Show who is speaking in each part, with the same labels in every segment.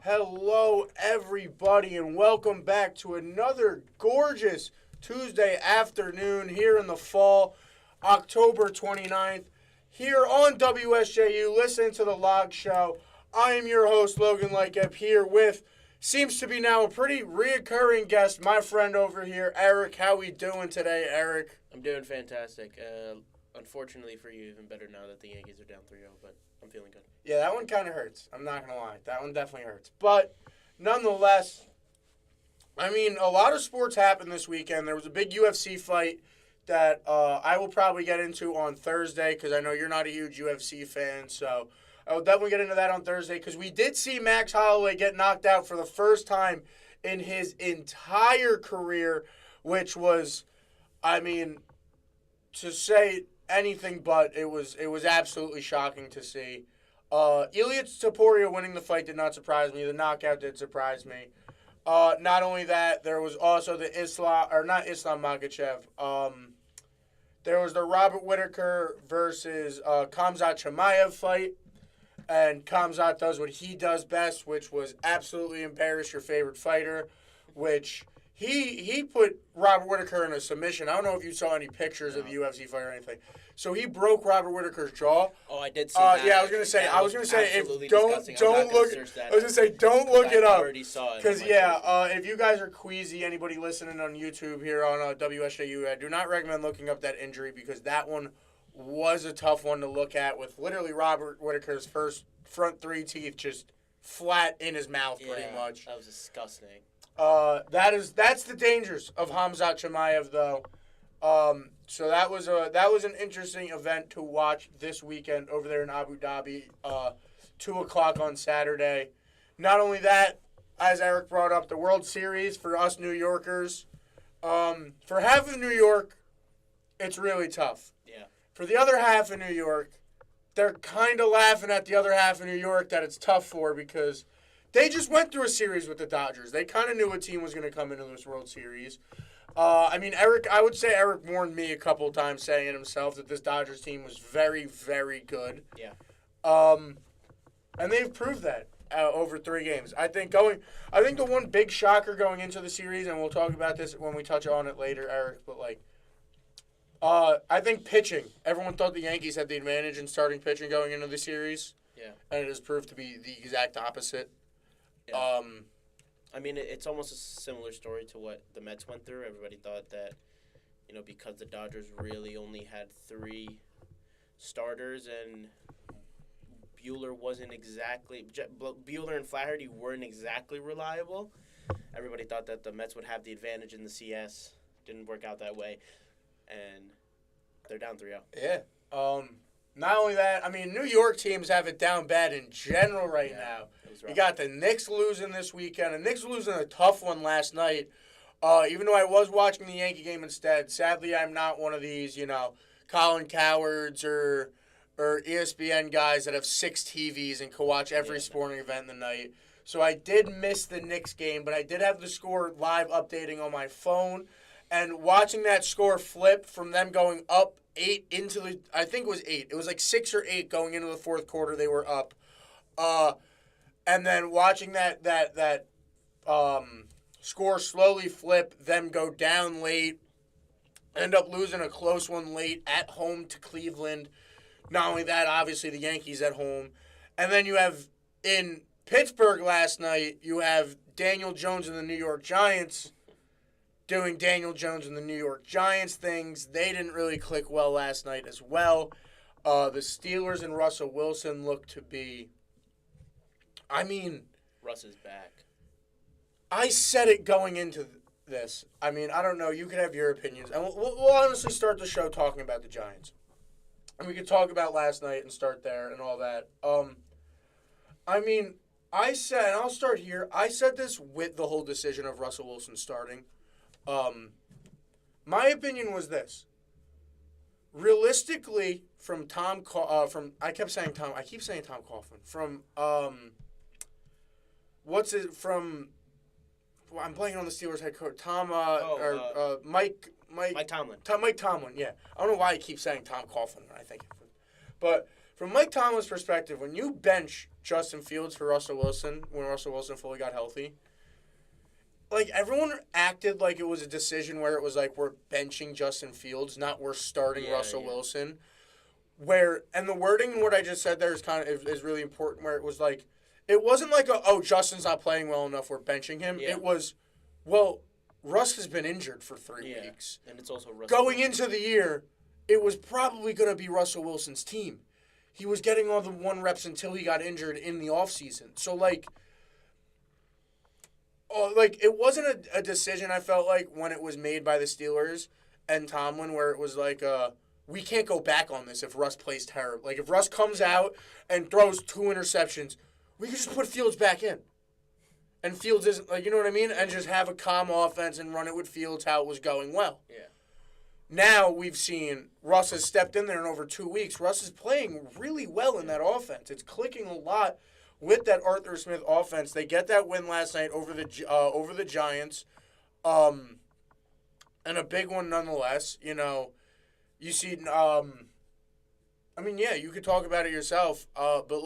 Speaker 1: Hello, everybody, and welcome back to another gorgeous Tuesday afternoon here in the fall, October 29th, here on WSJU. Listen to the Log Show. I am your host, Logan Lightgap, here with, seems to be now a pretty reoccurring guest, my friend over here, Eric. How we doing today, Eric?
Speaker 2: I'm doing fantastic. Unfortunately for you, even better now that the Yankees are down 3-0, but I'm feeling good.
Speaker 1: Yeah, that one kind of hurts. I'm not going to lie. That one definitely hurts. But nonetheless, I mean, a lot of sports happened this weekend. There was a big UFC fight that I will probably get into on Thursday because I know you're not a huge UFC fan. So I will definitely get into that on Thursday because we did see Max Holloway get knocked out for the first time in his entire career, which was, I mean, to say anything but, it was absolutely shocking to see. Ilia Topuria winning the fight did not surprise me. The knockout did surprise me. Not only that, there was also not Islam Makhachev. There was the Robert Whittaker versus Khamzat Chimaev fight. And Khamzat does what he does best, which was absolutely embarrass your favorite fighter, which he put Robert Whittaker in a submission. I don't know if you saw any pictures of the UFC fight or anything. So he broke Robert Whittaker's jaw.
Speaker 2: Oh, I did see that.
Speaker 1: Yeah, I was gonna say don't look. I was gonna say don't look it up. I
Speaker 2: already saw it.
Speaker 1: Because if you guys are queasy, anybody listening on YouTube here on WSJU, I do not recommend looking up that injury because that one was a tough one to look at with literally Robert Whittaker's first front three teeth just flat in his mouth, pretty much.
Speaker 2: That was disgusting.
Speaker 1: That's the dangers of Khamzat Chimaev, though. So that was an interesting event to watch this weekend over there in Abu Dhabi, 2:00 on Saturday. Not only that, as Eric brought up, the World Series for us New Yorkers. For half of New York, it's really tough.
Speaker 2: Yeah.
Speaker 1: For the other half of New York, they're kind of laughing at the other half of New York that it's tough for because they just went through a series with the Dodgers. They kind of knew what team was going to come into this World Series. I would say Eric warned me a couple of times saying it himself that this Dodgers team was very, very good.
Speaker 2: Yeah.
Speaker 1: And they've proved that over 3 games. I think the one big shocker going into the series, and we'll talk about this when we touch on it later, Eric, but I think pitching. Everyone thought the Yankees had the advantage in starting pitching going into the series.
Speaker 2: Yeah. And
Speaker 1: it has proved to be the exact opposite.
Speaker 2: Yeah. It's almost a similar story to what the Mets went through. Everybody thought that, because the Dodgers really only had 3 starters and Buehler and Flaherty weren't exactly reliable. Everybody thought that the Mets would have the advantage in the CS. Didn't work out that way. And they're down 3-0.
Speaker 1: Yeah. Not only that, New York teams have it down bad in general right now. You got the Knicks losing this weekend. The Knicks losing a tough one last night. Even though I was watching the Yankee game instead, sadly I'm not one of these, Colin Cowards or ESPN guys that have 6 TVs and can watch every sporting event in the night. So I did miss the Knicks game, but I did have the score live updating on my phone. And watching that score flip from them going up 8 into I think it was 8. It was like 6 or 8 going into the fourth quarter. They were up. And then watching that score slowly flip, them go down late, end up losing a close one late at home to Cleveland. Not only that, obviously the Yankees at home. And then you have in Pittsburgh last night, you have Daniel Jones and the New York Giants doing Daniel Jones and the New York Giants things. They didn't really click well last night as well. The Steelers and Russell Wilson look to be...
Speaker 2: Russ is back.
Speaker 1: I said it going into this. I don't know. You could have your opinions. And we'll honestly start the show talking about the Giants. And we could talk about last night and start there and all that. I said, and I'll start here, I said this with the whole decision of Russell Wilson starting. My opinion was this. Realistically, from I keep saying Tom Coughlin. I'm blanking on the Steelers head coach.
Speaker 2: Mike Tomlin.
Speaker 1: Mike Tomlin, yeah. I don't know why I keep saying Tom Coughlin when I think of it. But from Mike Tomlin's perspective, when you bench Justin Fields for Russell Wilson when Russell Wilson fully got healthy. Like, everyone acted like it was a decision where it was like, we're benching Justin Fields, not we're starting Russell Wilson. And the wording in what I just said there is really important, where it was like, it wasn't like, Justin's not playing well enough, we're benching him. Yeah. It was, well, Russ has been injured for 3 weeks.
Speaker 2: And it's also Russell
Speaker 1: Going into the year, it was probably going to be Russell Wilson's team. He was getting all the 1 reps until he got injured in the offseason. So, it wasn't a decision, I felt like, when it was made by the Steelers and Tomlin, where it was like, we can't go back on this if Russ plays terrible. Like, if Russ comes out and throws 2 interceptions, we can just put Fields back in. And Fields isn't, you know what I mean? And just have a calm offense and run it with Fields how it was going well.
Speaker 2: Yeah.
Speaker 1: Now we've seen Russ has stepped in there in over 2 weeks. Russ is playing really well in that offense. It's clicking a lot with that Arthur Smith offense. They get that win last night over the Giants, and a big one nonetheless. You see, you could talk about it yourself, but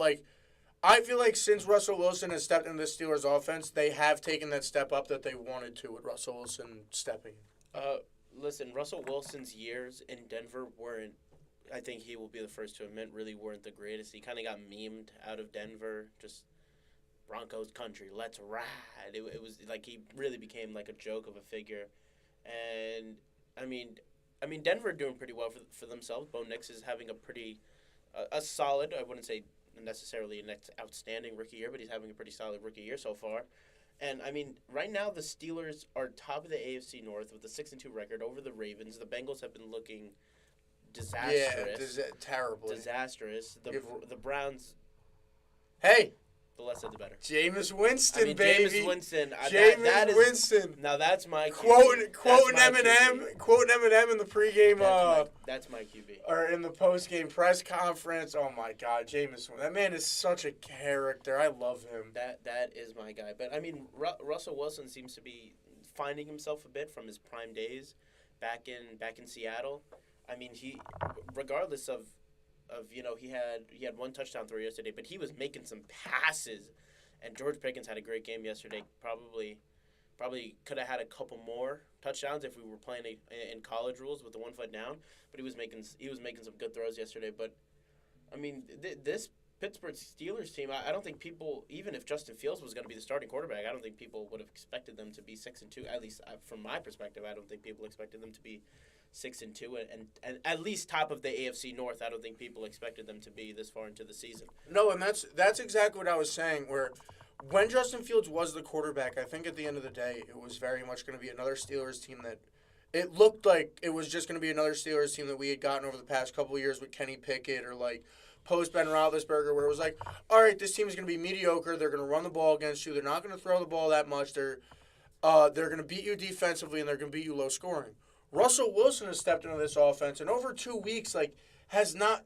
Speaker 1: I feel like since Russell Wilson has stepped into the Steelers offense, they have taken that step up that they wanted to with Russell Wilson stepping.
Speaker 2: Listen, Russell Wilson's years in Denver weren't, I think he will be the first to admit, really weren't the greatest. He kind of got memed out of Denver, just Broncos country, let's ride. It was like he really became like a joke of a figure. And, I mean, Denver are doing pretty well for themselves. Bo Nix is having a solid, I wouldn't say necessarily an outstanding rookie year, but he's having a pretty solid rookie year so far. And, right now the Steelers are top of the AFC North with a 6-2 record over the Ravens. The Bengals have been looking disastrous.
Speaker 1: Yeah, terribly.
Speaker 2: Disastrous. The Browns...
Speaker 1: Hey!
Speaker 2: The less said, the better.
Speaker 1: Jameis Winston, baby.
Speaker 2: Jameis Winston.
Speaker 1: Jameis Winston.
Speaker 2: Now that's my
Speaker 1: QB. Quoting Eminem in the pregame.
Speaker 2: That's my QB.
Speaker 1: Or in the postgame press conference. Oh my God, Jameis Winston. That man is such a character. I love him.
Speaker 2: That is my guy. But Russell Wilson seems to be finding himself a bit from his prime days back in Seattle. He, regardless of he had 1 touchdown throw yesterday, but he was making some passes, and George Pickens had a great game yesterday. Probably could have had a couple more touchdowns if we were playing in college rules with the 1 foot down. But he was making some good throws yesterday. But this Pittsburgh Steelers team, I don't think people, even if Justin Fields was going to be the starting quarterback, I don't think people would have expected them to be 6-2. At least from my perspective, I don't think people expected them to be 6-2, and at least top of the AFC North. I don't think people expected them to be this far into the season.
Speaker 1: No, and that's exactly what I was saying. Where when Justin Fields was the quarterback, I think at the end of the day, it was very much going to be another Steelers team that it looked like it was just going to be another Steelers team that we had gotten over the past couple of years with Kenny Pickett or post Ben Roethlisberger, where it was like, all right, this team is going to be mediocre. They're going to run the ball against you. They're not going to throw the ball that much. They're going to beat you defensively, and they're going to beat you low scoring. Russell Wilson has stepped into this offense, and over 2 weeks, he's not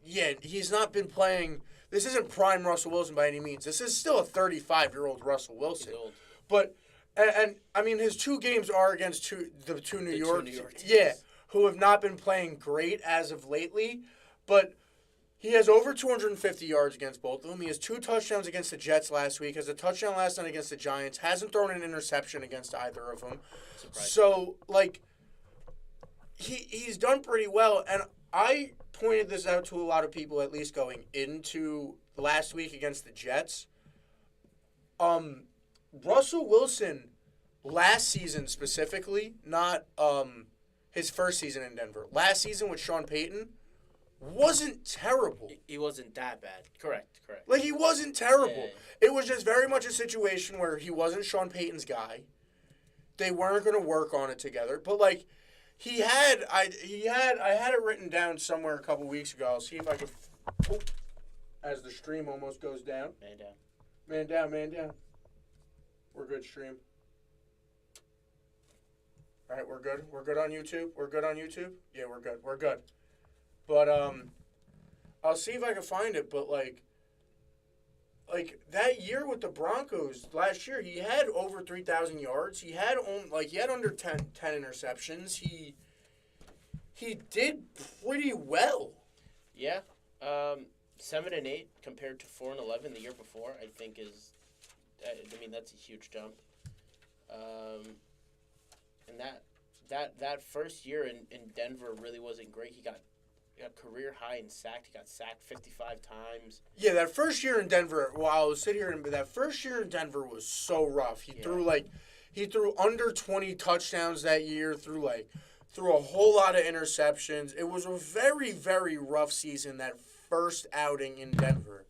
Speaker 1: been playing. This isn't prime Russell Wilson by any means. This is still a 35-year-old Russell Wilson.
Speaker 2: He's old.
Speaker 1: But, his 2 games are against the two New York teams.
Speaker 2: Yeah,
Speaker 1: who have not been playing great as of lately. But he has over 250 yards against both of them. He has 2 touchdowns against the Jets last week, has a touchdown last night against the Giants, hasn't thrown an interception against either of them. So, He's done pretty well, and I pointed this out to a lot of people, at least going into last week against the Jets. Russell Wilson, last season specifically, not his first season in Denver, last season with Sean Payton, wasn't terrible.
Speaker 2: He wasn't that bad. Correct.
Speaker 1: He wasn't terrible.
Speaker 2: Yeah.
Speaker 1: It was just very much a situation where he wasn't Sean Payton's guy. They weren't going to work on it together, but I had it written down somewhere a couple weeks ago. I'll see if I can. As the stream almost goes down. Man down. We're good, stream. All right, we're good. We're good on YouTube. Yeah, we're good. But I'll see if I can find it. But that year with the Broncos last year, he had over 3,000 yards. He had under 10 interceptions. He did pretty well.
Speaker 2: Yeah. 7-8 compared to 4-11 the year before, I think is, that's a huge jump. And that first year in Denver really wasn't great. He got career high in sacked. He got sacked 55 times.
Speaker 1: Yeah, that first year in Denver, while I was sitting here, that first year in Denver was so rough. He threw under 20 touchdowns that year, threw a whole lot of interceptions. It was a very, very rough season, that first outing in Denver.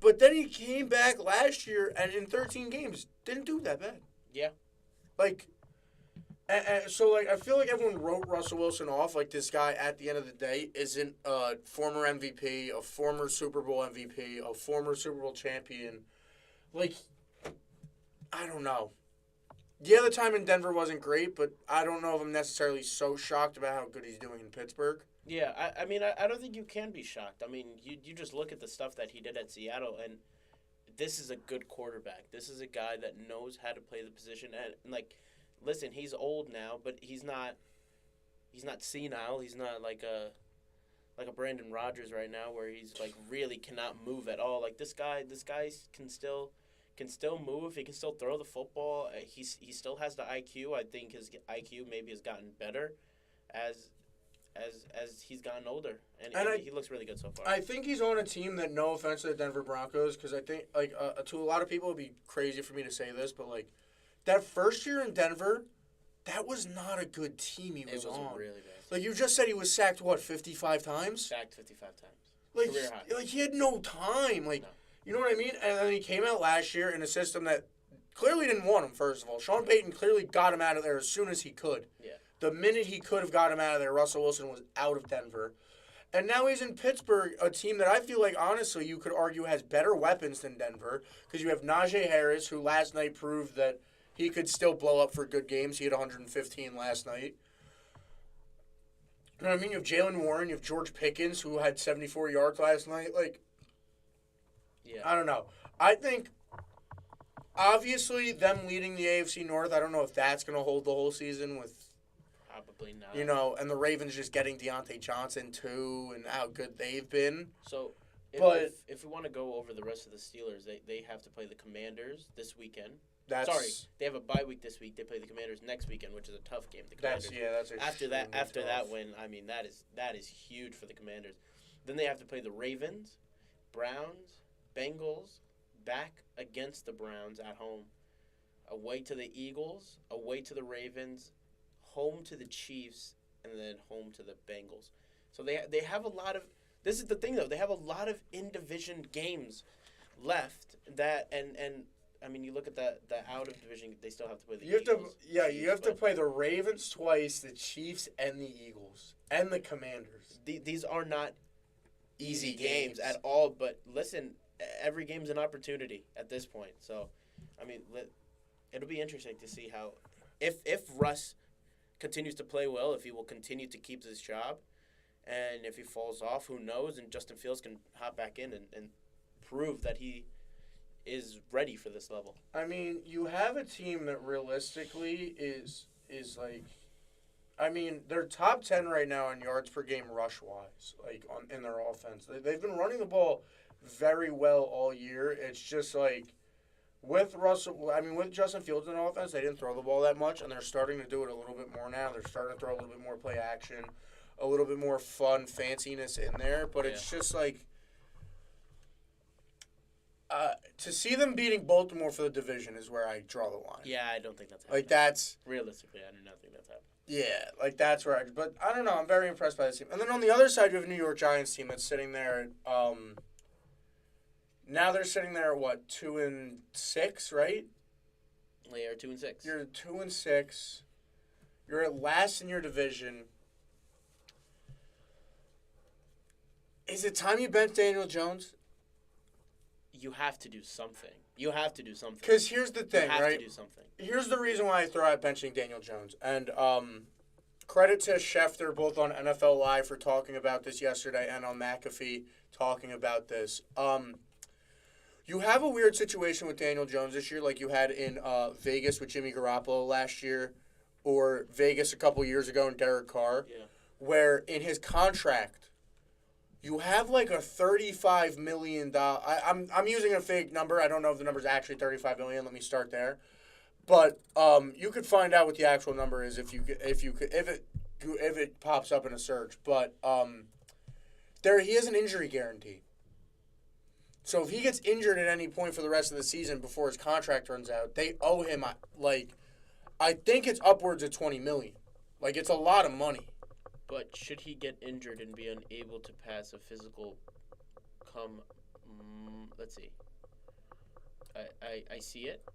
Speaker 1: But then he came back last year, and in 13 games, didn't do that bad.
Speaker 2: Yeah.
Speaker 1: So I feel like everyone wrote Russell Wilson off. Like, this guy, at the end of the day, isn't a former MVP, a former Super Bowl MVP, a former Super Bowl champion. Like, I don't know. Yeah, the time in Denver wasn't great, but I don't know if I'm necessarily so shocked about how good he's doing in Pittsburgh.
Speaker 2: Yeah, I don't think you can be shocked. I mean, you just look at the stuff that he did at Seattle, and this is a good quarterback. This is a guy that knows how to play the position, and listen, he's old now, but he's not senile. He's not like a Brandon Rodgers right now, where he's really cannot move at all. This guy can still move. He can still throw the football. He still has the IQ. I think his IQ maybe has gotten better as he's gotten older, and he looks really good so far.
Speaker 1: I think he's on a team that, no offense to the Denver Broncos, because I think to a lot of people it would be crazy for me to say this, but that first year in Denver, that was not a good team he was on.
Speaker 2: It was a really bad team.
Speaker 1: You just said he was sacked, 55 times?
Speaker 2: Sacked 55 times. Career high.
Speaker 1: He had no time.
Speaker 2: No.
Speaker 1: You know what I mean? And then he came out last year in a system that clearly didn't want him, first of all. Sean Payton clearly got him out of there as soon as he could.
Speaker 2: Yeah.
Speaker 1: The minute he could have got him out of there, Russell Wilson was out of Denver. And now he's in Pittsburgh, a team that I feel like, honestly, you could argue has better weapons than Denver, because you have Najee Harris, who last night proved that he could still blow up for good games. He had 115 last night. You know what I mean? You have Jalen Warren. You have George Pickens, who had 74 yards last night.
Speaker 2: Yeah.
Speaker 1: I don't know. I think, obviously, them leading the AFC North, I don't know if that's going to hold the whole season with...
Speaker 2: Probably not.
Speaker 1: And the Ravens just getting Deontay Johnson, too, and how good they've been.
Speaker 2: So, if we want to go over the rest of the Steelers, they have to play the Commanders this weekend. They have a bye week this week. They play the Commanders next weekend, which is a tough game.
Speaker 1: That's
Speaker 2: after that win. I mean, that is huge for the Commanders. Then they have to play the Ravens, Browns, Bengals, back against the Browns at home, away to the Eagles, away to the Ravens, home to the Chiefs, and then home to the Bengals. So they have a lot of. This is the thing, though. They have a lot of in-division games left. You look at the out of division. They still have to play the Eagles.
Speaker 1: You have to play the Ravens twice, the Chiefs, and the Eagles, and the Commanders.
Speaker 2: These are not easy games at all. But listen, every game's an opportunity at this point. So, it'll be interesting to see how if Russ continues to play well, if he will continue to keep his job, and if he falls off, who knows? And Justin Fields can hop back in and prove that he is ready for this level.
Speaker 1: You have a team that realistically is they're top 10 right now in yards per game rush-wise, in their offense. They've been running the ball very well all year. It's just with Justin Fields in offense, they didn't throw the ball that much, and they're starting to do it a little bit more now. They're starting to throw a little bit more play action, a little bit more fun, fanciness in there. But it's just to see them beating Baltimore for the division is where I draw the line.
Speaker 2: Yeah, I don't think that's happening. Realistically, I do not think that's happening.
Speaker 1: Yeah, that's where but I don't know. I'm very impressed by this team. And then on the other side, you have a New York Giants team that's sitting there now they're sitting there at 2-6, right?
Speaker 2: They are 2-6.
Speaker 1: You're 2-6. You're at last in your division. Is it time you bench Daniel Jones?
Speaker 2: You have to do something.
Speaker 1: Because here's the thing,
Speaker 2: right? You
Speaker 1: have
Speaker 2: to do something.
Speaker 1: Here's the reason why I throw out benching Daniel Jones. And credit to Schefter, both on NFL Live for talking about this yesterday and on McAfee talking about this. You have a weird situation with Daniel Jones this year, like you had in Vegas with Jimmy Garoppolo last year, or Vegas a couple years ago in Derek Carr, where in his contract, you have like a $35 million. I'm using a fake number. I don't know if the number is actually $35 million. Let me start there. But you could find out what the actual number is if it pops up in a search. But he has an injury guarantee. So if he gets injured at any point for the rest of the season before his contract runs out, they owe him I think it's upwards of $20 million. Like, it's a lot of money.
Speaker 2: But should he get injured and be unable to pass a physical let's see. I see it.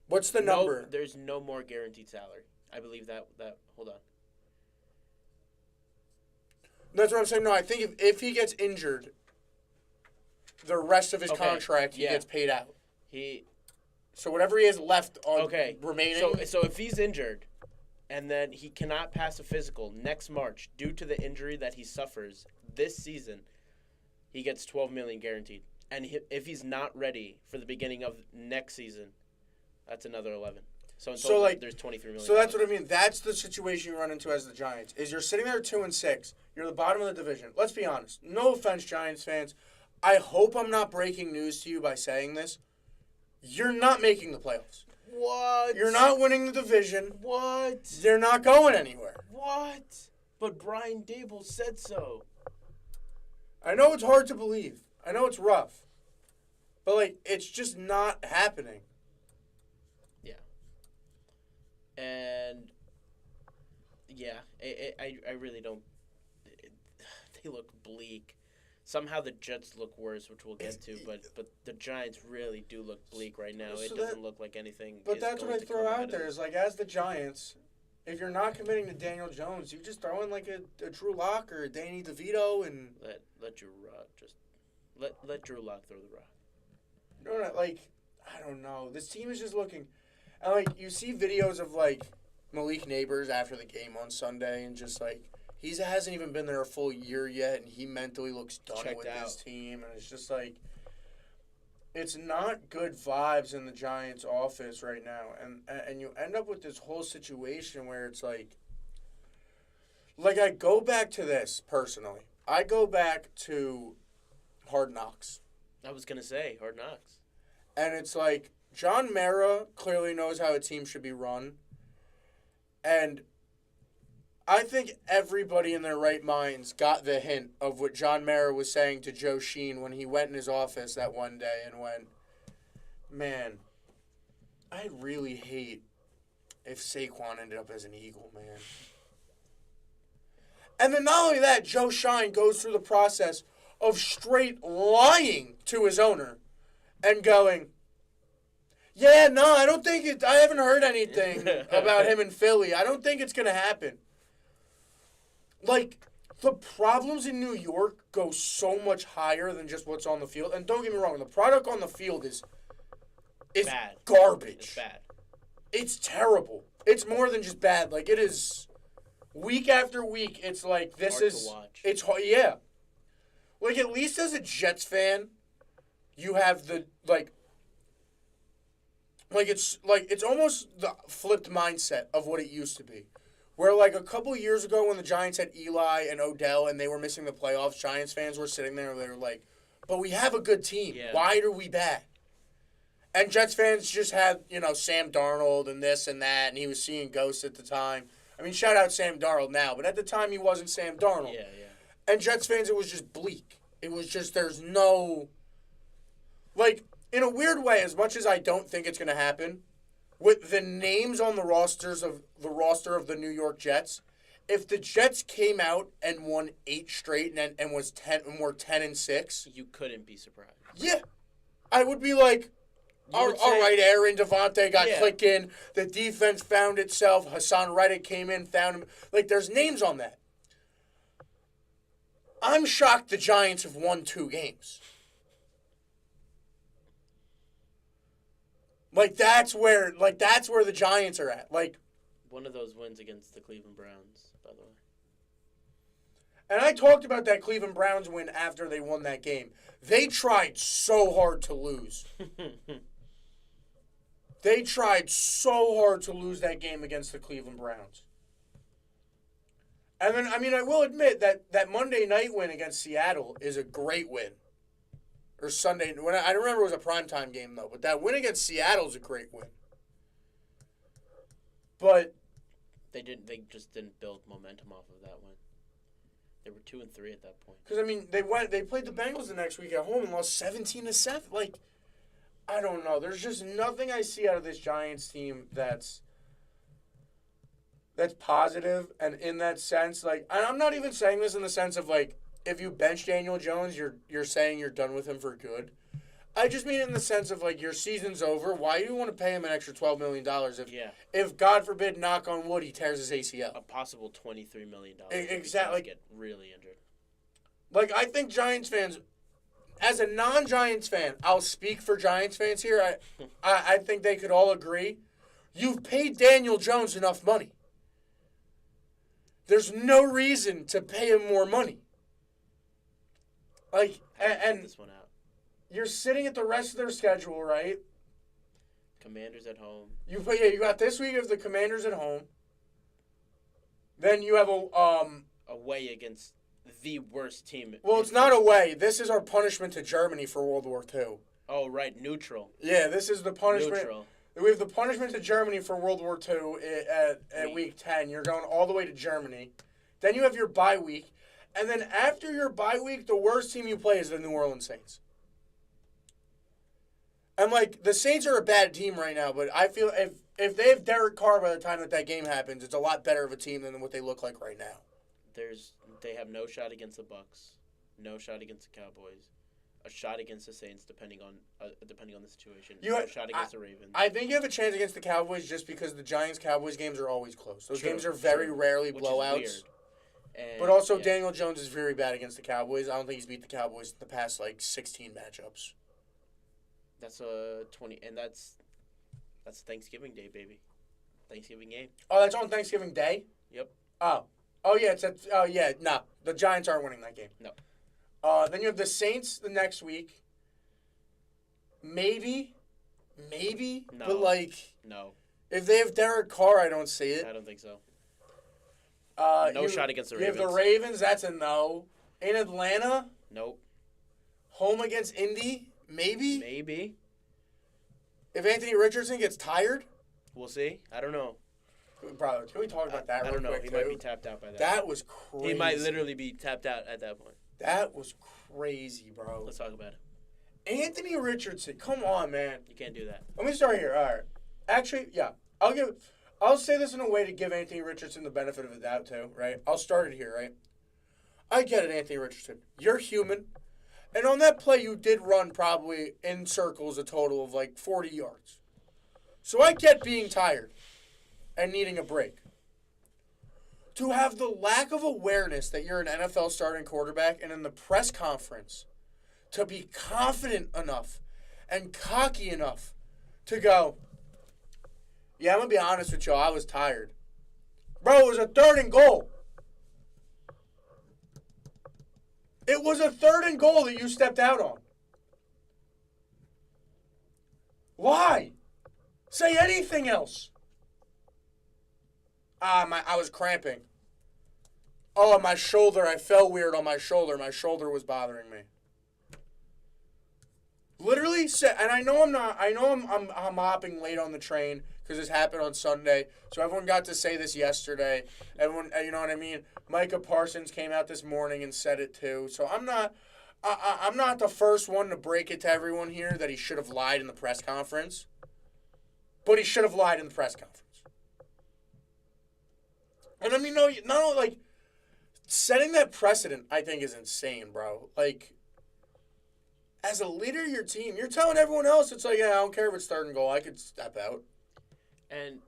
Speaker 1: What's the number?
Speaker 2: There's no more guaranteed salary. I believe that hold on.
Speaker 1: That's what I'm saying. No, I think if he gets injured, the rest of his contract, he gets paid out. So whatever he has left on remaining.
Speaker 2: So if he's injured and then he cannot pass a physical next March due to the injury that he suffers this season, he gets $12 million guaranteed. And if he's not ready for the beginning of next season, that's another 11. So there's $23 million.
Speaker 1: So that's what I mean. That's the situation you run into as the Giants. Is you're sitting there 2-6. You're the bottom of the division. Let's be honest. No offense, Giants fans. I hope I'm not breaking news to you by saying this. You're not making the playoffs.
Speaker 2: What?
Speaker 1: You're not winning the division.
Speaker 2: What?
Speaker 1: They're not going anywhere.
Speaker 2: What? But Brian Dable said so.
Speaker 1: I know it's hard to believe. I know it's rough. But, it's just not happening.
Speaker 2: Yeah. And, yeah, I really don't. They look bleak. Somehow the Jets look worse, which we'll get to, but the Giants really do look bleak right now. It doesn't look like anything.
Speaker 1: But that's what I throw out there is as the Giants, if you're not committing to Daniel Jones, you just throw in a Drew Lock or a Danny DeVito and
Speaker 2: let Drew Lock let Drew Lock throw the rock.
Speaker 1: No, I don't know. This team is just looking, and you see videos of Malik Neighbors after the game on Sunday, and just he hasn't even been there a full year yet, and he mentally looks done with his team. And it's just it's not good vibes in the Giants' office right now. And you end up with this whole situation where it's I go back to this personally. I go back to Hard Knocks.
Speaker 2: I was going to say Hard Knocks.
Speaker 1: And it's John Mara clearly knows how a team should be run. And I think everybody in their right minds got the hint of what John Mara was saying to Joe Sheen when he went in his office that one day and went, man, I'd really hate if Saquon ended up as an Eagle, man. And then not only that, Joe Shine goes through the process of straight lying to his owner and going, yeah, no, I don't think it, I haven't heard anything about him in Philly. I don't think it's going to happen. The problems in New York go so much higher than just what's on the field. And don't get me wrong, the product on the field is
Speaker 2: bad.
Speaker 1: Garbage.
Speaker 2: It's bad.
Speaker 1: It's terrible. It's more than just bad. It is week after week. It's this
Speaker 2: hard
Speaker 1: is.
Speaker 2: To watch.
Speaker 1: It's hard. Yeah. At least as a Jets fan, you have the it's almost the flipped mindset of what it used to be. Where, a couple years ago when the Giants had Eli and Odell and they were missing the playoffs, Giants fans were sitting there and they were like, but we have a good team.
Speaker 2: Yeah.
Speaker 1: Why are we bad? And Jets fans just had, Sam Darnold and this and that, and he was seeing ghosts at the time. I mean, shout out Sam Darnold now, but at the time he wasn't Sam Darnold.
Speaker 2: Yeah.
Speaker 1: And Jets fans, it was just bleak. It was just, there's no... in a weird way, as much as I don't think it's going to happen, with the names on the roster of the New York Jets, if the Jets came out and won 8 straight and were 10-6,
Speaker 2: you couldn't be surprised.
Speaker 1: Yeah, I would be like, all right, Aaron Devontae got clicking. The defense found itself. Hassan Reddick came in, found him. There's names on that. I'm shocked the Giants have won 2 games. That's where the Giants are at.
Speaker 2: One of those wins against the Cleveland Browns, by the way.
Speaker 1: And I talked about that Cleveland Browns win after they won that game. They tried so hard to lose. They tried so hard to lose that game against the Cleveland Browns. And then, I mean, I will admit that Monday night win against Seattle is a great win. Or Sunday. I don't remember it was a primetime game, though. But that win against Seattle is a great win. But
Speaker 2: They just didn't build momentum off of that win. They were 2-3 at that point.
Speaker 1: because, I mean, they played the Bengals the next week at home and lost 17-7. Like, I don't know. There's just nothing I see out of this Giants team that's positive, and in that sense, like, and I'm not even saying this in the sense of, like, if you bench Daniel Jones, you're saying you're done with him for good. I just mean it in the sense of, like, your season's over. Why do you want to pay him an extra $12 million if God forbid, knock on wood, he tears his ACL?
Speaker 2: A possible $23 million.
Speaker 1: Exactly.
Speaker 2: Get really injured.
Speaker 1: Like, I think Giants fans, as a non-Giants fan, I'll speak for Giants fans here. I think they could all agree. You've paid Daniel Jones enough money. There's no reason to pay him more money. Like, and
Speaker 2: this one out.
Speaker 1: You're sitting at the rest of their schedule, right?
Speaker 2: Commanders at home.
Speaker 1: You got this week of the Commanders at home. Then you have
Speaker 2: away against the worst team.
Speaker 1: Well, it's not away. This is our punishment to Germany for World War II.
Speaker 2: Oh, right, neutral.
Speaker 1: Yeah, this is the punishment.
Speaker 2: Neutral.
Speaker 1: We have the punishment to Germany for World War II at week 10. You're going all the way to Germany. Then you have your bye week. And then after your bye week, the worst team you play is the New Orleans Saints. And, like, the Saints are a bad team right now, but I feel if they have Derek Carr by the time that game happens, it's a lot better of a team than what they look like right now.
Speaker 2: They have no shot against the Bucs, no shot against the Cowboys, a shot against the Saints depending on the situation. No shot against the Ravens.
Speaker 1: I think you have a chance against the Cowboys just because the Giants-Cowboys games are always close. Those games are very rarely blowouts. But also, Daniel Jones is very bad against the Cowboys. I don't think he's beat the Cowboys in the past, 16 matchups.
Speaker 2: That's 20, and that's Thanksgiving Day, baby. Thanksgiving game.
Speaker 1: Oh, that's on Thanksgiving Day?
Speaker 2: Yep.
Speaker 1: Oh, yeah, no. The Giants aren't winning that game.
Speaker 2: No.
Speaker 1: Then you have the Saints the next week. Maybe.
Speaker 2: No.
Speaker 1: But,
Speaker 2: no.
Speaker 1: If they have Derek Carr, I don't see it.
Speaker 2: I don't think so.
Speaker 1: No
Speaker 2: shot against the Ravens.
Speaker 1: You have the Ravens, that's a no. In Atlanta?
Speaker 2: Nope.
Speaker 1: Home against Indy? Maybe. If Anthony Richardson gets tired?
Speaker 2: We'll see. I don't know.
Speaker 1: Bro, can we talk about that real quick? I don't know.
Speaker 2: He might be tapped out by that.
Speaker 1: That was crazy.
Speaker 2: He might literally be tapped out at that point.
Speaker 1: That was crazy, bro.
Speaker 2: Let's talk about it.
Speaker 1: Anthony Richardson, come on, man.
Speaker 2: You can't do that.
Speaker 1: Let me start here. All right. Actually, yeah. I'll say this in a way to give Anthony Richardson the benefit of the doubt, too, right? I'll start it here, right? I get it, Anthony Richardson. You're human. And on that play, you did run probably in circles a total of 40 yards. So I get being tired and needing a break. To have the lack of awareness that you're an NFL starting quarterback and in the press conference to be confident enough and cocky enough to go, yeah, I'm going to be honest with you, I was tired. Bro, it was a 3rd and goal. It was a 3rd and goal that you stepped out on. Why? Say anything else. I was cramping. Oh, my shoulder. I felt weird on my shoulder. My shoulder was bothering me. Literally said, and I know I'm hopping late on the train because this happened on Sunday. So everyone got to say this yesterday. Everyone, you know what I mean? Micah Parsons came out this morning and said it too. So I'm not the first one to break it to everyone here that he should have lied in the press conference. But he should have lied in the press conference. And I mean, setting that precedent, I think, is insane, bro. As a leader of your team, you're telling everyone else, it's I don't care if it's 3rd and goal. I could step out.
Speaker 2: And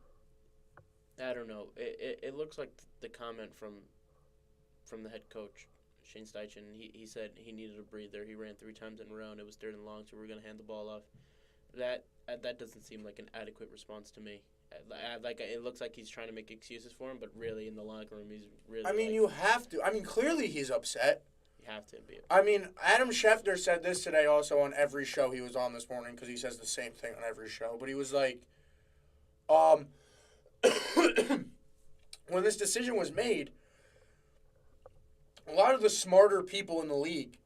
Speaker 2: I don't know. It looks like the comment from the head coach, Shane Steichen. He said he needed a breather. He ran 3 times in a row, and it was 3rd and long, so we were going to hand the ball off. That doesn't seem like an adequate response to me. It looks like he's trying to make excuses for him, but really in the locker room, he's really.
Speaker 1: I mean, you have to. I mean, clearly he's upset.
Speaker 2: You have to be.
Speaker 1: I mean, Adam Schefter said this today also on every show he was on this morning because he says the same thing on every show. But he was like, when this decision was made, a lot of the smarter people in the league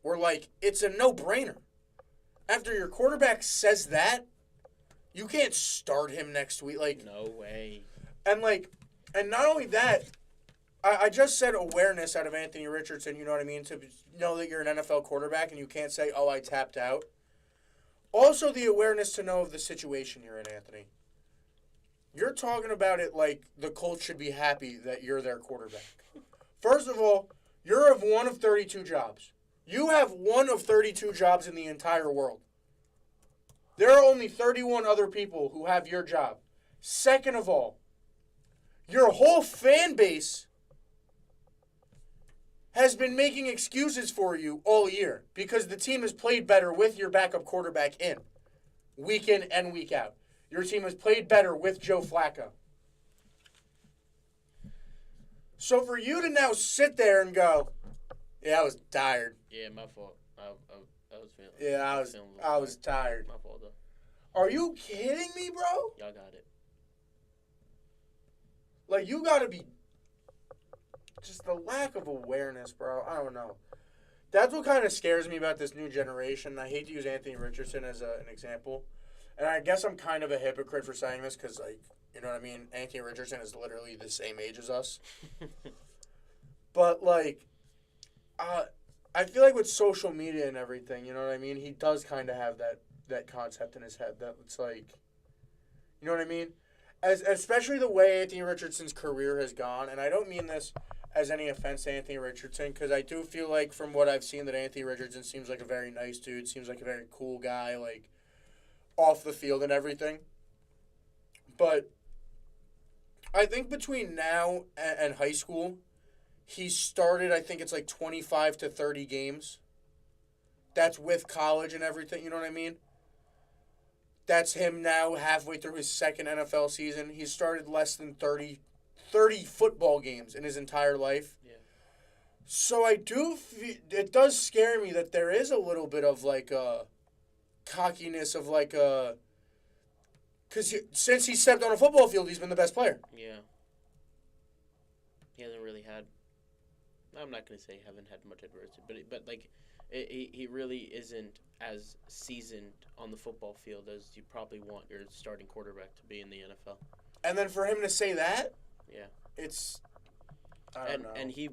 Speaker 1: were like, it's a no-brainer. After your quarterback says that, you can't start him next week. Like,
Speaker 2: no way.
Speaker 1: And not only that, I just said awareness out of Anthony Richardson, you know what I mean? To know that you're an NFL quarterback and you can't say, oh, I tapped out. Also the awareness to know of the situation you're in, Anthony. You're talking about it like the Colts should be happy that you're their quarterback. First of all, you're of one of 32 jobs. You have one of 32 jobs in the entire world. There are only 31 other people who have your job. Second of all, your whole fan base has been making excuses for you all year because the team has played better with your backup quarterback week in and week out. Your team has played better with Joe Flacco. So for you to now sit there and go, yeah, I was tired.
Speaker 2: Yeah, my fault. I was feeling.
Speaker 1: Yeah, I was tired.
Speaker 2: My fault though.
Speaker 1: Are you kidding me, bro?
Speaker 2: Y'all got it.
Speaker 1: Like, you got to be just the lack of awareness, bro. I don't know. That's what kind of scares me about this new generation. I hate to use Anthony Richardson as an example. And I guess I'm kind of a hypocrite for saying this because, like, you know what I mean? Anthony Richardson is literally the same age as us. But, like, I feel like with social media and everything, you know what I mean? He does kind of have that concept in his head that it's like, you know what I mean? Especially the way Anthony Richardson's career has gone, and I don't mean this as any offense to Anthony Richardson, because I do feel like from what I've seen that Anthony Richardson seems like a very nice dude, seems like a very cool guy, like, off the field and everything. But I think between now and high school, he started, I think it's like 25 to 30 games. That's with college and everything, you know what I mean? That's him now halfway through his second NFL season. He's started less than 30 football games in his entire life.
Speaker 2: Yeah.
Speaker 1: So I do it does scare me that there is a little bit of like a cockiness of like a because since he stepped on a football field, he's been the best player.
Speaker 2: Yeah. He hasn't really had. I'm not gonna say haven't had much adversity, but like, he really isn't as seasoned on the football field as you probably want your starting quarterback to be in the NFL.
Speaker 1: And then for him to say that,
Speaker 2: yeah,
Speaker 1: it's I don't know.
Speaker 2: And he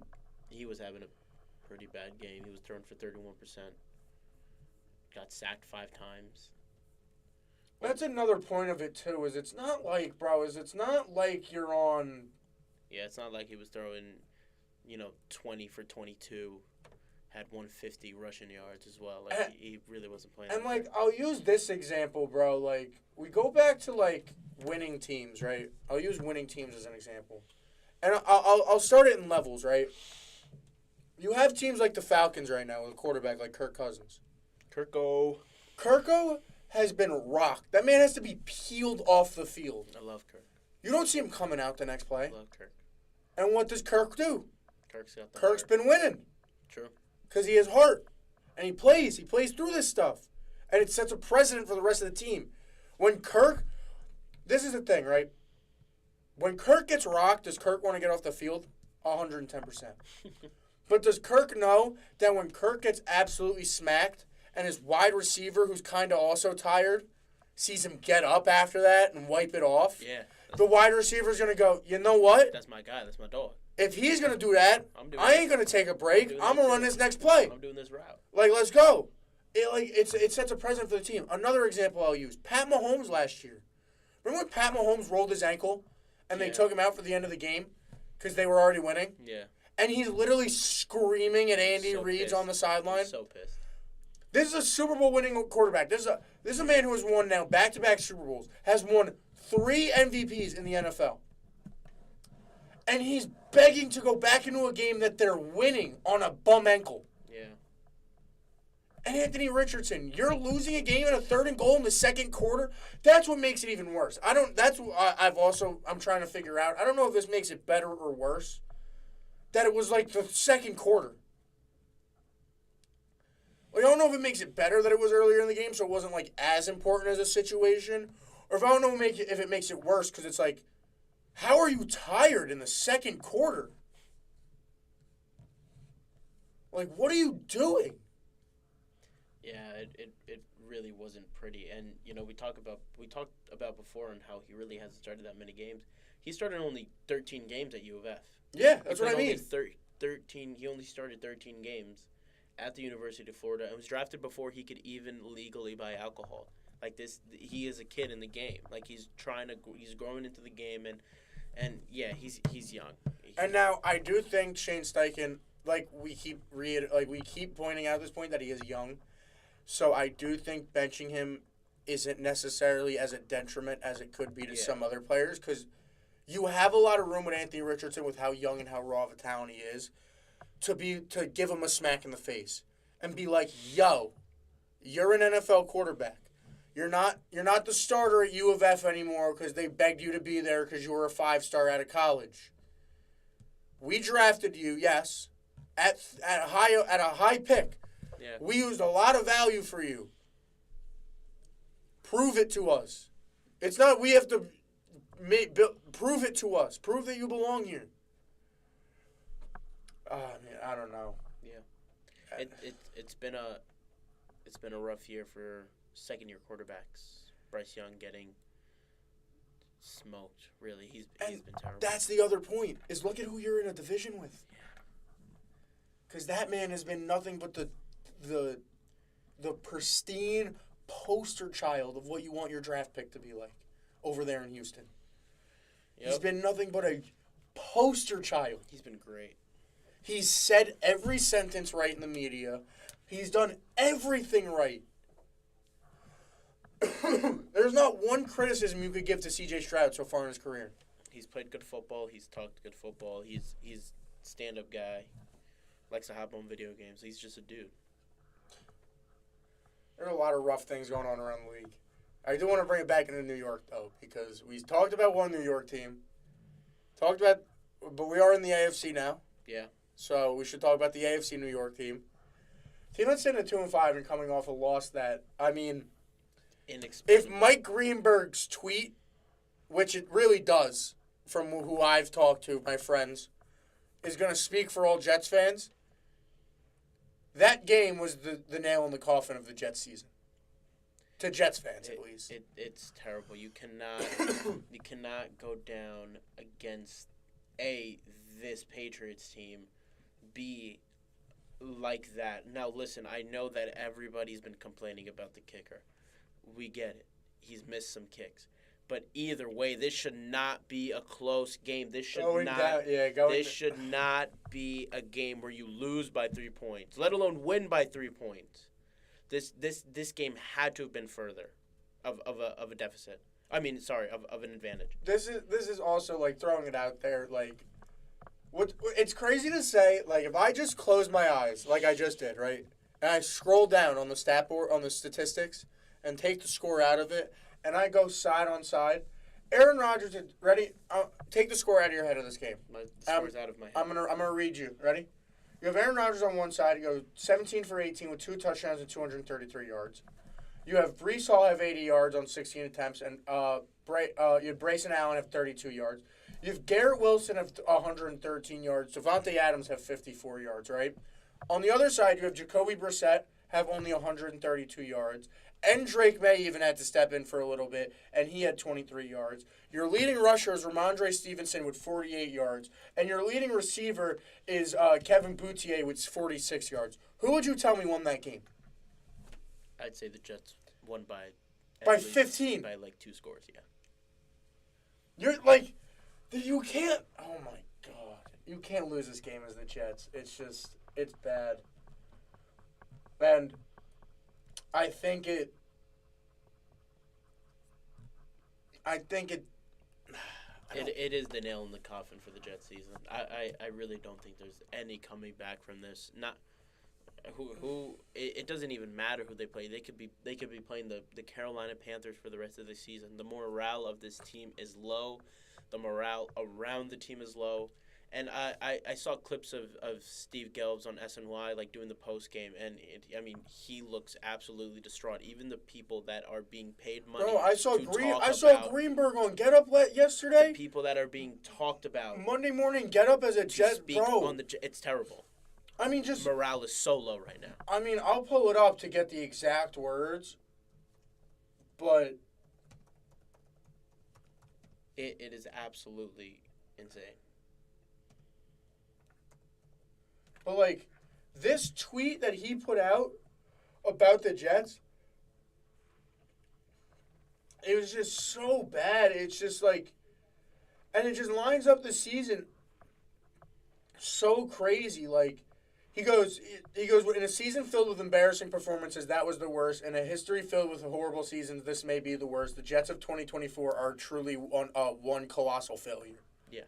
Speaker 2: was having a pretty bad game. He was throwing for 31%. Got sacked 5 times.
Speaker 1: That's another point of it too. It's not like you're on.
Speaker 2: Yeah, it's not like he was throwing, 20 for 22, had 150 rushing yards as well. Like, he really wasn't playing.
Speaker 1: And, like, I'll use this example, bro. Like, we go back to, like, winning teams, right? I'll use winning teams as an example. And I'll start it in levels, right? You have teams like the Falcons right now with a quarterback like Kirk Cousins. Kirko has been rocked. That man has to be peeled off the field.
Speaker 2: I love Kirk.
Speaker 1: You don't see him coming out the next play.
Speaker 2: I love Kirk.
Speaker 1: And what does Kirk do?
Speaker 2: Kirk's
Speaker 1: been winning.
Speaker 2: True.
Speaker 1: Because he has heart. And he plays through this stuff. And it sets a precedent for the rest of the team. This is the thing, right? When Kirk gets rocked, does Kirk want to get off the field? 110%. But does Kirk know that when Kirk gets absolutely smacked and his wide receiver, who's kind of also tired, sees him get up after that and wipe it off?
Speaker 2: Yeah.
Speaker 1: The wide receiver's going to go, you know what?
Speaker 2: That's my guy. That's my dog.
Speaker 1: If he's going to do that, I ain't going to take a break. I'm going to run this next play.
Speaker 2: I'm doing this route.
Speaker 1: Like, let's go. It sets a precedent for the team. Another example I'll use. Pat Mahomes last year. Remember when Pat Mahomes rolled his ankle and they took him out for the end of the game because they were already winning?
Speaker 2: Yeah.
Speaker 1: And he's literally screaming at Andy Reid on the sideline.
Speaker 2: So pissed.
Speaker 1: This is a Super Bowl winning quarterback. This is a man who has won now back-to-back Super Bowls, has won 3 MVPs in the NFL. And he's begging to go back into a game that they're winning on a bum ankle.
Speaker 2: Yeah.
Speaker 1: And Anthony Richardson, you're losing a game in a 3rd and goal in the second quarter. That's what makes it even worse. I'm trying to figure out. I don't know if this makes it better or worse. That it was like the second quarter. Like, I don't know if it makes it better that it was earlier in the game, so it wasn't like as important as a situation, or if I don't know if it makes it worse because it's like, how are you tired in the second quarter? Like, what are you doing?
Speaker 2: Yeah, it really wasn't pretty. And, we talked about before on how he really hasn't started that many games. He started only 13 games at U of F.
Speaker 1: Yeah, that's what I mean.
Speaker 2: 13. He only started 13 games at the University of Florida and was drafted before he could even legally buy alcohol. Like this, he is a kid in the game. Like he's growing into the game, and yeah, he's young.
Speaker 1: And now I do think Shane Steichen, like we keep pointing out at this point that he is young, so I do think benching him isn't necessarily as a detriment as it could be to some other players, because you have a lot of room with Anthony Richardson with how young and how raw of a talent he is, to give him a smack in the face and be like, yo, you're an NFL quarterback. You're not the starter at U of F anymore because they begged you to be there because you were a 5-star out of college. We drafted you, yes, at a high pick.
Speaker 2: Yeah.
Speaker 1: We used a lot of value for you. Prove it to us. It's not we have to prove it to us. Prove that you belong here. Man, I don't know.
Speaker 2: Yeah, it's been a rough year for second-year quarterbacks. Bryce Young getting smoked. Really, he's been terrible.
Speaker 1: That's the other point. Is look at who you're in a division with.
Speaker 2: Yeah.
Speaker 1: Because that man has been nothing but the pristine poster child of what you want your draft pick to be like over there in Houston. Yep. He's been nothing but a poster child.
Speaker 2: He's been great.
Speaker 1: He's said every sentence right in the media. He's done everything right. There's not one criticism you could give to C.J. Stroud so far in his career.
Speaker 2: He's played good football. He's talked good football. He's stand-up guy. Likes to hop on video games. He's just a dude.
Speaker 1: There are a lot of rough things going on around the league. I do want to bring it back into New York, though, because we talked about one New York team. But we are in the AFC now.
Speaker 2: Yeah.
Speaker 1: So we should talk about the AFC New York team. Team that's sitting at 2-5 and coming off a loss that, I mean, if Mike Greenberg's tweet, which it really does, from who I've talked to, my friends, is going to speak for all Jets fans, that game was the nail in the coffin of the Jets season. To Jets fans, at least.
Speaker 2: It's terrible. You cannot go down against this Patriots team, B, like that. Now, listen, I know that everybody's been complaining about the kicker. We get it. He's missed some kicks. But either way, this should not be a close game. This should not be a game where you lose by 3 points, let alone win by 3 points. This game had to have been further of a deficit. I mean, sorry, of an advantage.
Speaker 1: This is also like throwing it out there, like it's crazy to say, like if I just close my eyes like I just did, right? And I scroll down on the stat board on the statistics and take the score out of it, and I go side on side. Aaron Rodgers, ready? Take the score out of your head of this game.
Speaker 2: The score's out of my head.
Speaker 1: I'm gonna read you. Ready? You have Aaron Rodgers on one side. He goes 17 for 18 with 2 touchdowns and 233 yards. You have Breece Hall have 80 yards on 16 attempts, and you have Bryson Allen have 32 yards. You have Garrett Wilson have 113 yards. Devontae Adams have 54 yards, right? On the other side, you have Jacoby Brissett have only 132 yards. And Drake May even had to step in for a little bit, and he had 23 yards. Your leading rusher is Ramondre Stevenson with 48 yards. And your leading receiver is Kevin Boutier with 46 yards. Who would you tell me won that game?
Speaker 2: I'd say the Jets won by
Speaker 1: 15.
Speaker 2: By like 2 scores, yeah.
Speaker 1: You're like, you can't, oh my God. You can't lose this game as the Jets. It's bad. And I think it
Speaker 2: is the nail in the coffin for the Jets season. I really don't think there's any coming back from this. Not it doesn't even matter who they play. They could be playing the Carolina Panthers for the rest of the season. The morale of this team is low. The morale around the team is low. And I saw clips of Steve Gelbs on SNY like doing the post game, and he looks absolutely distraught. Even the people that are being paid money.
Speaker 1: Bro, I saw Greenberg on Get Up yesterday.
Speaker 2: The people that are being talked about.
Speaker 1: Monday morning Get Up as a Jet, bro.
Speaker 2: It's terrible.
Speaker 1: I mean, just
Speaker 2: morale is so low right now.
Speaker 1: I mean, I'll pull it up to get the exact words, but
Speaker 2: It is absolutely insane.
Speaker 1: But, like, this tweet that he put out about the Jets, it was just so bad. It's just, like, and it just lines up the season so crazy. Like, he goes, in a season filled with embarrassing performances, that was the worst. In a history filled with horrible seasons, this may be the worst. The Jets of 2024 are truly one colossal failure.
Speaker 2: Yeah.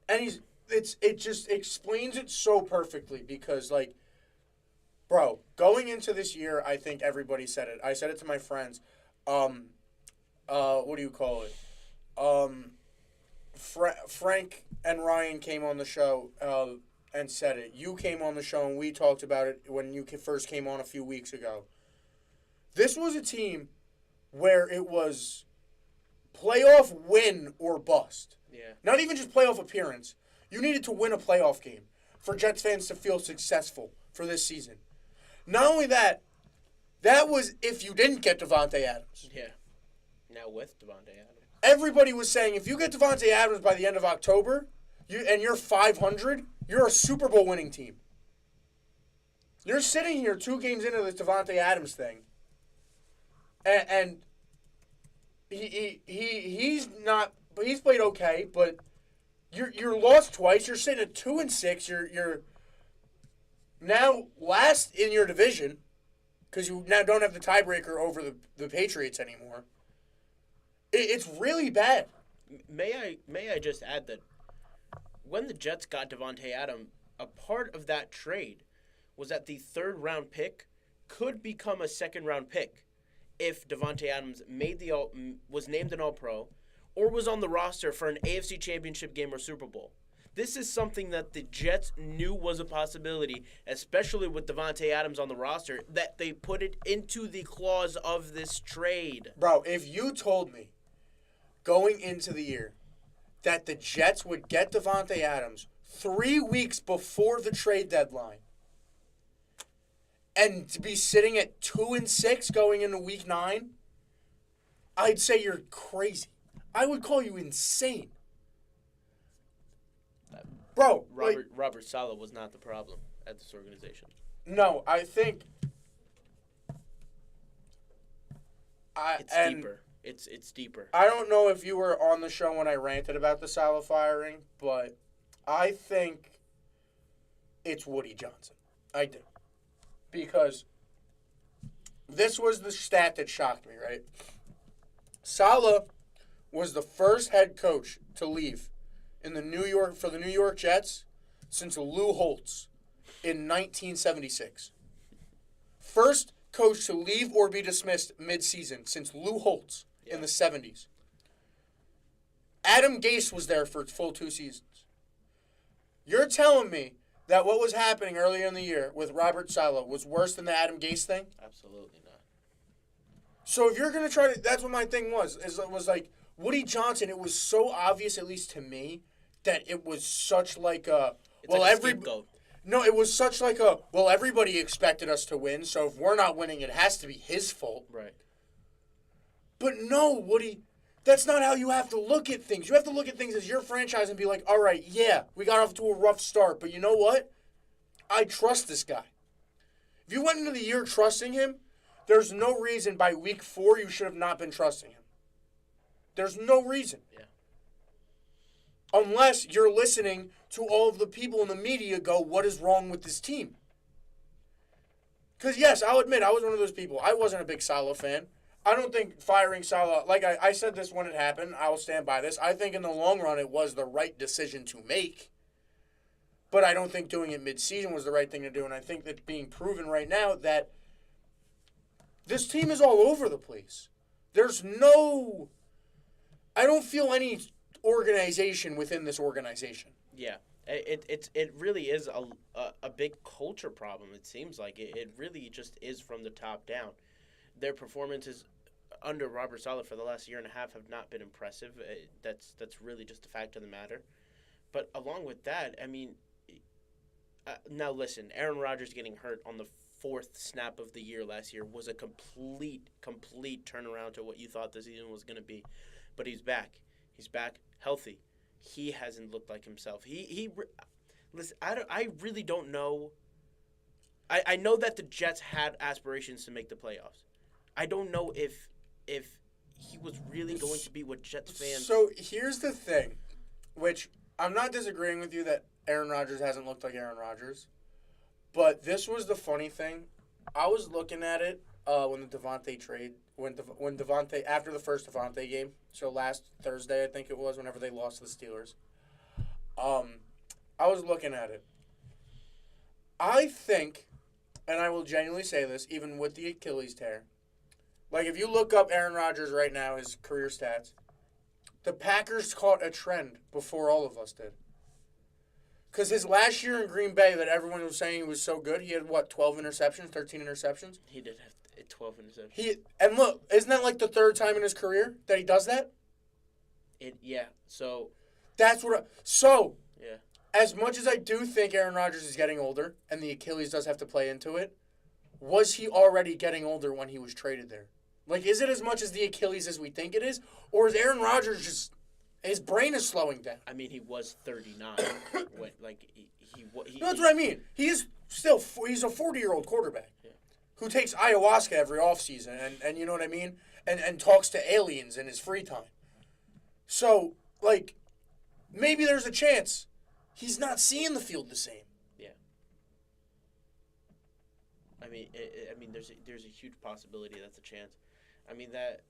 Speaker 1: And it just explains it so perfectly because, like, bro, going into this year, I think everybody said it. I said it to my friends. What do you call it? Frank and Ryan came on the show and said it. You came on the show and we talked about it when you first came on a few weeks ago. This was a team where it was playoff win or bust.
Speaker 2: Yeah.
Speaker 1: Not even just playoff appearance. You needed to win a playoff game for Jets fans to feel successful for this season. Not only that, that was if you didn't get Davante Adams.
Speaker 2: Yeah. Now with Davante Adams.
Speaker 1: Everybody was saying if you get Davante Adams by the end of October, you're 500, you're a Super Bowl winning team. You're sitting here 2 games into this Davante Adams thing, and he's played okay, but you're lost twice. You're sitting at 2-6. You're now last in your division because you now don't have the tiebreaker over the Patriots anymore. It's really bad.
Speaker 2: May I just add that when the Jets got Davante Adams, a part of that trade was that the 3rd round pick could become a 2nd round pick if Davante Adams was named an All-Pro or was on the roster for an AFC Championship game or Super Bowl. This is something that the Jets knew was a possibility, especially with Davante Adams on the roster, that they put it into the clause of this trade.
Speaker 1: Bro, if you told me going into the year that the Jets would get Davante Adams 3 weeks before the trade deadline and to be sitting at 2-6 going into week 9, I'd say you're crazy. I would call you insane. Bro,
Speaker 2: Robert Saleh was not the problem at this organization.
Speaker 1: No, I think
Speaker 2: it's deeper. It's deeper.
Speaker 1: I don't know if you were on the show when I ranted about the Saleh firing, but I think it's Woody Johnson. I do. Because this was the stat that shocked me, right? Saleh was the first head coach to leave for the New York Jets since Lou Holtz in 1976. First coach to leave or be dismissed mid-season since Lou Holtz in the 70s. Adam Gase was there for full 2 seasons. You're telling me that what was happening earlier in the year with Robert Saleh was worse than the Adam Gase thing?
Speaker 2: Absolutely not.
Speaker 1: So if you're going to try to... That's what my thing was. It was like, Woody Johnson, it was so obvious, at least to me, that it was such like a... No, it was such like a... Well, everybody expected us to win, so if we're not winning, it has to be his fault.
Speaker 2: Right.
Speaker 1: But no, Woody, that's not how you have to look at things. You have to look at things as your franchise and be like, all right, yeah, we got off to a rough start, but you know what? I trust this guy. If you went into the year trusting him, there's no reason by week 4 you should have not been trusting him. There's no reason.
Speaker 2: Yeah.
Speaker 1: Unless you're listening to all of the people in the media go, what is wrong with this team? Because, yes, I'll admit, I was one of those people. I wasn't a big Saleh fan. I don't think firing Saleh, like I said this when it happened, I will stand by this. I think in the long run it was the right decision to make. But I don't think doing it mid-season was the right thing to do. And I think that being proven right now that this team is all over the place. There's no... I don't feel any organization within this organization.
Speaker 2: Yeah. It really is a big culture problem, it seems like. It really just is from the top down. Their performances under Robert Saleh for the last year and a half have not been impressive. That's really just a fact of the matter. But along with that, I mean, now listen, Aaron Rodgers getting hurt on the fourth snap of the year last year was a complete turnaround to what you thought the season was going to be. But he's back. He's back healthy. He hasn't looked like himself. Listen, I really don't know. I know that the Jets had aspirations to make the playoffs. I don't know if he was really going to be what Jets fans.
Speaker 1: So here's the thing, which I'm not disagreeing with you that Aaron Rodgers hasn't looked like Aaron Rodgers. But this was the funny thing. I was looking at it when the Devontae trade, when Devontae, after the first Devontae game, so last Thursday I think it was, whenever they lost to the Steelers. I was looking at it. I think, and I will genuinely say this, even with the Achilles tear, like if you look up Aaron Rodgers right now, his career stats, the Packers caught a trend before all of us did. Because his last year in Green Bay that everyone was saying he was so good, he had, 12 interceptions, 13 interceptions?
Speaker 2: He did have 12 interceptions.
Speaker 1: And look, isn't that like the third time in his career that he does that?
Speaker 2: So...
Speaker 1: That's what
Speaker 2: Yeah.
Speaker 1: As much as I do think Aaron Rodgers is getting older, and the Achilles does have to play into it, was he already getting older when he was traded there? Like, is it as much as the Achilles as we think it is? Or is Aaron Rodgers just... His brain is slowing down.
Speaker 2: I mean, he was 39.
Speaker 1: That's what I mean. He is still... He's a 40-year-old quarterback who takes ayahuasca every offseason, and you know what I mean? And talks to aliens in his free time. So, like, maybe there's a chance he's not seeing the field the same.
Speaker 2: Yeah. I mean, there's a huge possibility that's a chance. I mean, that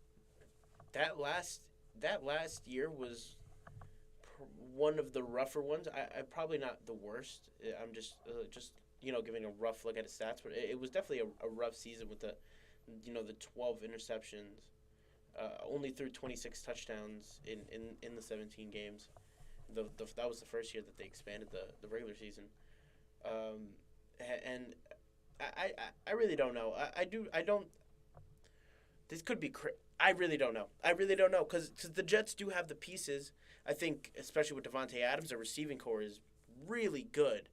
Speaker 2: last year was one of the rougher ones. I probably not the worst. I'm just giving a rough look at his stats, but it was definitely a rough season with the 12 interceptions. Only threw 26 touchdowns in the 17 games. That was the first year that they expanded the regular season. And I really don't know. I don't. This could be. I really don't know. Because the Jets do have the pieces. I think, especially with Devontae Adams, their receiving core is really good.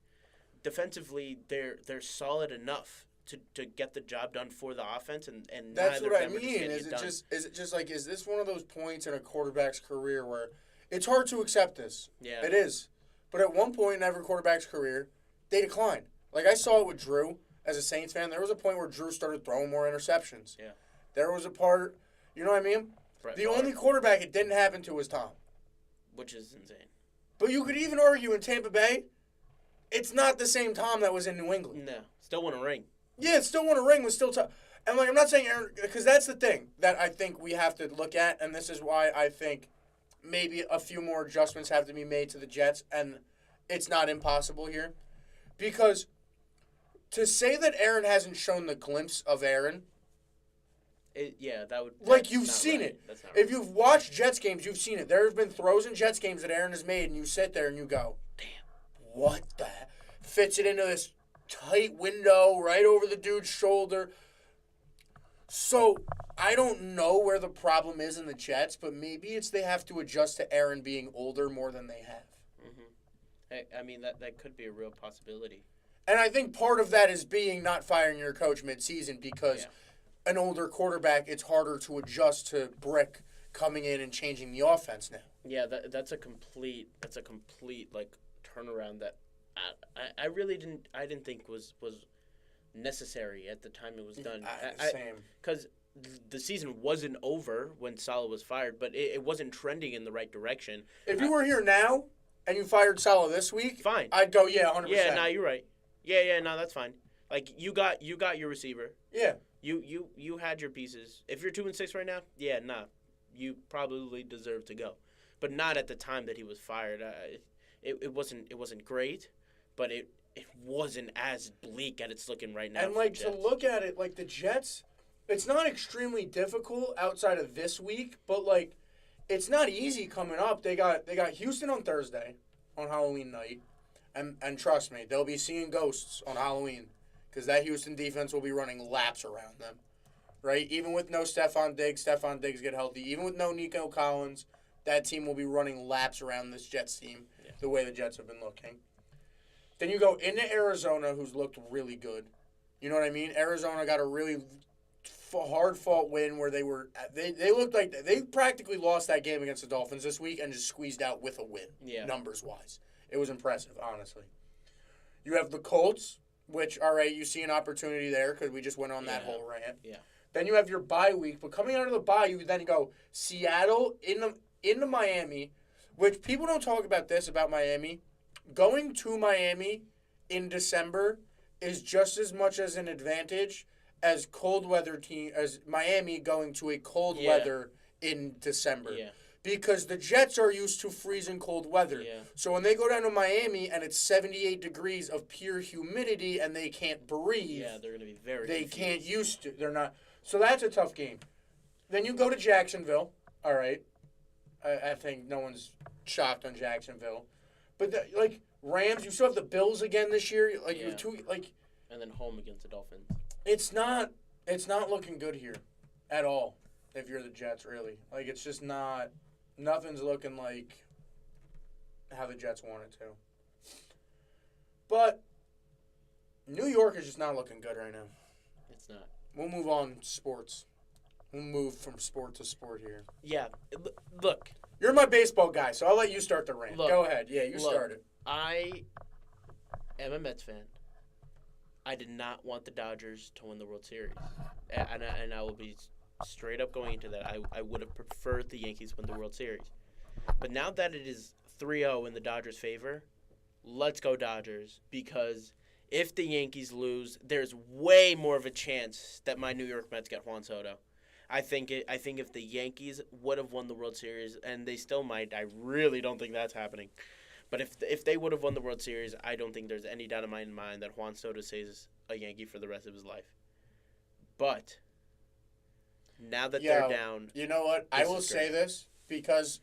Speaker 2: Defensively, they're solid enough to get the job done for the offense, and
Speaker 1: that's
Speaker 2: neither
Speaker 1: what
Speaker 2: of them
Speaker 1: I
Speaker 2: are just
Speaker 1: mean.
Speaker 2: getting
Speaker 1: Is
Speaker 2: it
Speaker 1: it
Speaker 2: done.
Speaker 1: just like, is this one of those points in a quarterback's career where it's hard to accept this?
Speaker 2: Yeah,
Speaker 1: it is. But at one point in every quarterback's career, they decline. Like I saw it with Drew as a Saints fan. There was a point where Drew started throwing more interceptions.
Speaker 2: Yeah.
Speaker 1: There was a part, you know what I mean? The only quarterback it didn't happen to was Tom.
Speaker 2: Which is insane.
Speaker 1: But you could even argue in Tampa Bay, it's not the same Tom that was in New England.
Speaker 2: No. Still won a ring.
Speaker 1: Yeah, it still won a ring, was still tough. And, like, I'm not saying Aaron, because that's the thing that I think we have to look at, and this is why I think maybe a few more adjustments have to be made to the Jets, and it's not impossible here. Because to say that Aaron hasn't shown the glimpse of Aaron,
Speaker 2: that would...
Speaker 1: Like, you've seen
Speaker 2: right.
Speaker 1: it.
Speaker 2: That's not
Speaker 1: If you've watched Jets games, you've seen it. There have been throws in Jets games that Aaron has made, and you sit there and you go, damn, what the heck? Fits it into this tight window right over the dude's shoulder. So, I don't know where the problem is in the Jets, but maybe it's they have to adjust to Aaron being older more than they have.
Speaker 2: Mm-hmm. I mean, that could be a real possibility.
Speaker 1: And I think part of that is being not firing your coach mid-season because an older quarterback, it's harder to adjust to Brick coming in and changing the offense now.
Speaker 2: Yeah, that's a complete like turnaround that I really didn't think was necessary at the time it was done.
Speaker 1: Same.
Speaker 2: Because the season wasn't over when Saleh was fired, but it wasn't trending in the right direction.
Speaker 1: If you were here now and you fired Saleh this week,
Speaker 2: fine,
Speaker 1: I'd go 100%.
Speaker 2: Yeah, no, you're right. Yeah, no, that's fine. Like you got your receiver.
Speaker 1: Yeah.
Speaker 2: You had your pieces. If you're 2-6 right now, you probably deserve to go, but not at the time that he was fired. It wasn't great, but it wasn't as bleak as it's looking right now.
Speaker 1: And like to look at it, like the Jets, it's not extremely difficult outside of this week, but like it's not easy coming up. They got Houston on Thursday, on Halloween night, and trust me, they'll be seeing ghosts on Halloween. Because that Houston defense will be running laps around them, right? Even with no Stephon Diggs get healthy. Even with no Nico Collins, that team will be running laps around this Jets team the way the Jets have been looking. Then you go into Arizona, who's looked really good. You know what I mean? Arizona got a really hard-fought win where they looked like they practically lost that game against the Dolphins this week and just squeezed out with a win, numbers-wise. It was impressive, honestly. You have the Colts, which, all right, you see an opportunity there because we just went on that whole rant.
Speaker 2: Yeah.
Speaker 1: Then you have your bye week, but coming out of the bye, you then go Seattle into Miami, which people don't talk about this about Miami. Going to Miami in December is just as much as an advantage as as Miami going to a cold weather in December.
Speaker 2: Yeah.
Speaker 1: Because the Jets are used to freezing cold weather.
Speaker 2: Yeah.
Speaker 1: So when they go down to Miami and it's 78 degrees of pure humidity and they can't breathe.
Speaker 2: Yeah, they're going to be very
Speaker 1: They
Speaker 2: confused.
Speaker 1: can't used to. They're not. So that's a tough game. Then you go to Jacksonville. All right. I think no one's shocked on Jacksonville. But Rams, you still have the Bills again this year. You have two
Speaker 2: and then home against the Dolphins.
Speaker 1: It's not looking good here at all if you're the Jets, really. It's just not. Nothing's looking like how the Jets want it to. But New York is just not looking good right now.
Speaker 2: It's not.
Speaker 1: We'll move on to sports. We'll move from sport to sport here.
Speaker 2: Yeah. Look.
Speaker 1: You're my baseball guy, so I'll let you start the rant.
Speaker 2: Look,
Speaker 1: Go ahead. Yeah, you start it.
Speaker 2: I am a Mets fan. I did not want the Dodgers to win the World Series. And I will be straight up going into that. I would have preferred the Yankees win the World Series. But now that it is 3-0 in the Dodgers' favor, let's go Dodgers. Because if the Yankees lose, there's way more of a chance that my New York Mets get Juan Soto. I think if the Yankees would have won the World Series, and they still might, I really don't think that's happening. But if they would have won the World Series, I don't think there's any doubt in my mind that Juan Soto stays a Yankee for the rest of his life. But now that they're down,
Speaker 1: you know what? I will say this because,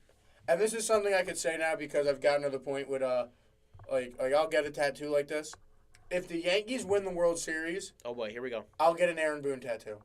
Speaker 1: and this is something I could say now because I've gotten to the point with I'll get a tattoo like this. If the Yankees win the World Series,
Speaker 2: oh boy, here we go.
Speaker 1: I'll get an Aaron Boone tattoo.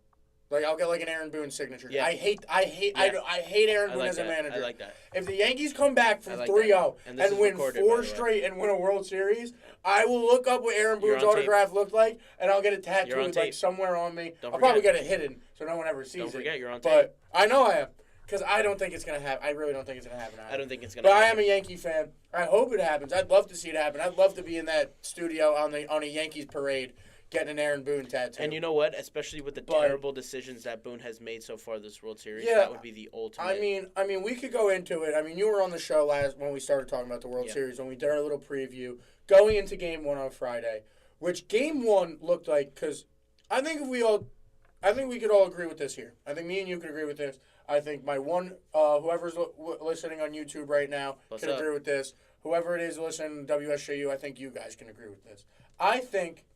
Speaker 1: I'll get an Aaron Boone signature.
Speaker 2: Yeah.
Speaker 1: I hate Aaron Boone as a manager.
Speaker 2: I like that.
Speaker 1: If the Yankees come back from 3-0 and win 4 straight and win a World Series, I will look up what Aaron Boone's autograph looked like, and I'll get a tattoo somewhere on me. I'll probably get it hidden so no one ever sees it.
Speaker 2: Don't forget, you're on tape.
Speaker 1: But I know I am. Because I don't think it's going to happen. I really don't think it's going to happen.
Speaker 2: I don't think it's going to happen.
Speaker 1: But I am a Yankee fan. I hope it happens. I'd love to see it happen. I'd love to be in that studio on a Yankees parade getting an Aaron Boone tattoo.
Speaker 2: And you know what? Especially with the terrible decisions that Boone has made so far this World Series, that would be the ultimate.
Speaker 1: I mean, we could go into it. I mean, you were on the show when we started talking about the World Series, when we did our little preview, going into Game 1 on Friday, which Game 1 looked like, because I think we could all agree with this here. I think me and you could agree with this. I think whoever's listening on YouTube right now can agree with this. Whoever it is listening to WSJU, I think you guys can agree with this. I think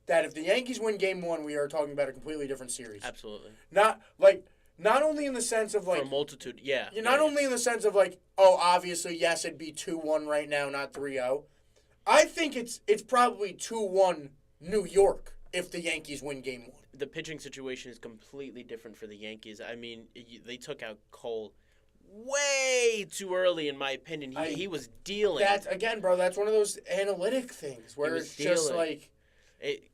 Speaker 1: that if the Yankees win Game 1, we are talking about a completely different series.
Speaker 2: Absolutely.
Speaker 1: Not only in the sense of
Speaker 2: for a multitude,
Speaker 1: Not only in the sense of obviously yes, it'd be 2-1 right now, not 3-0. I think it's probably 2-1 New York if the Yankees win Game 1.
Speaker 2: The pitching situation is completely different for the Yankees. I mean, they took out Cole way too early, in my opinion. He was dealing.
Speaker 1: That's one of those analytic things where it's just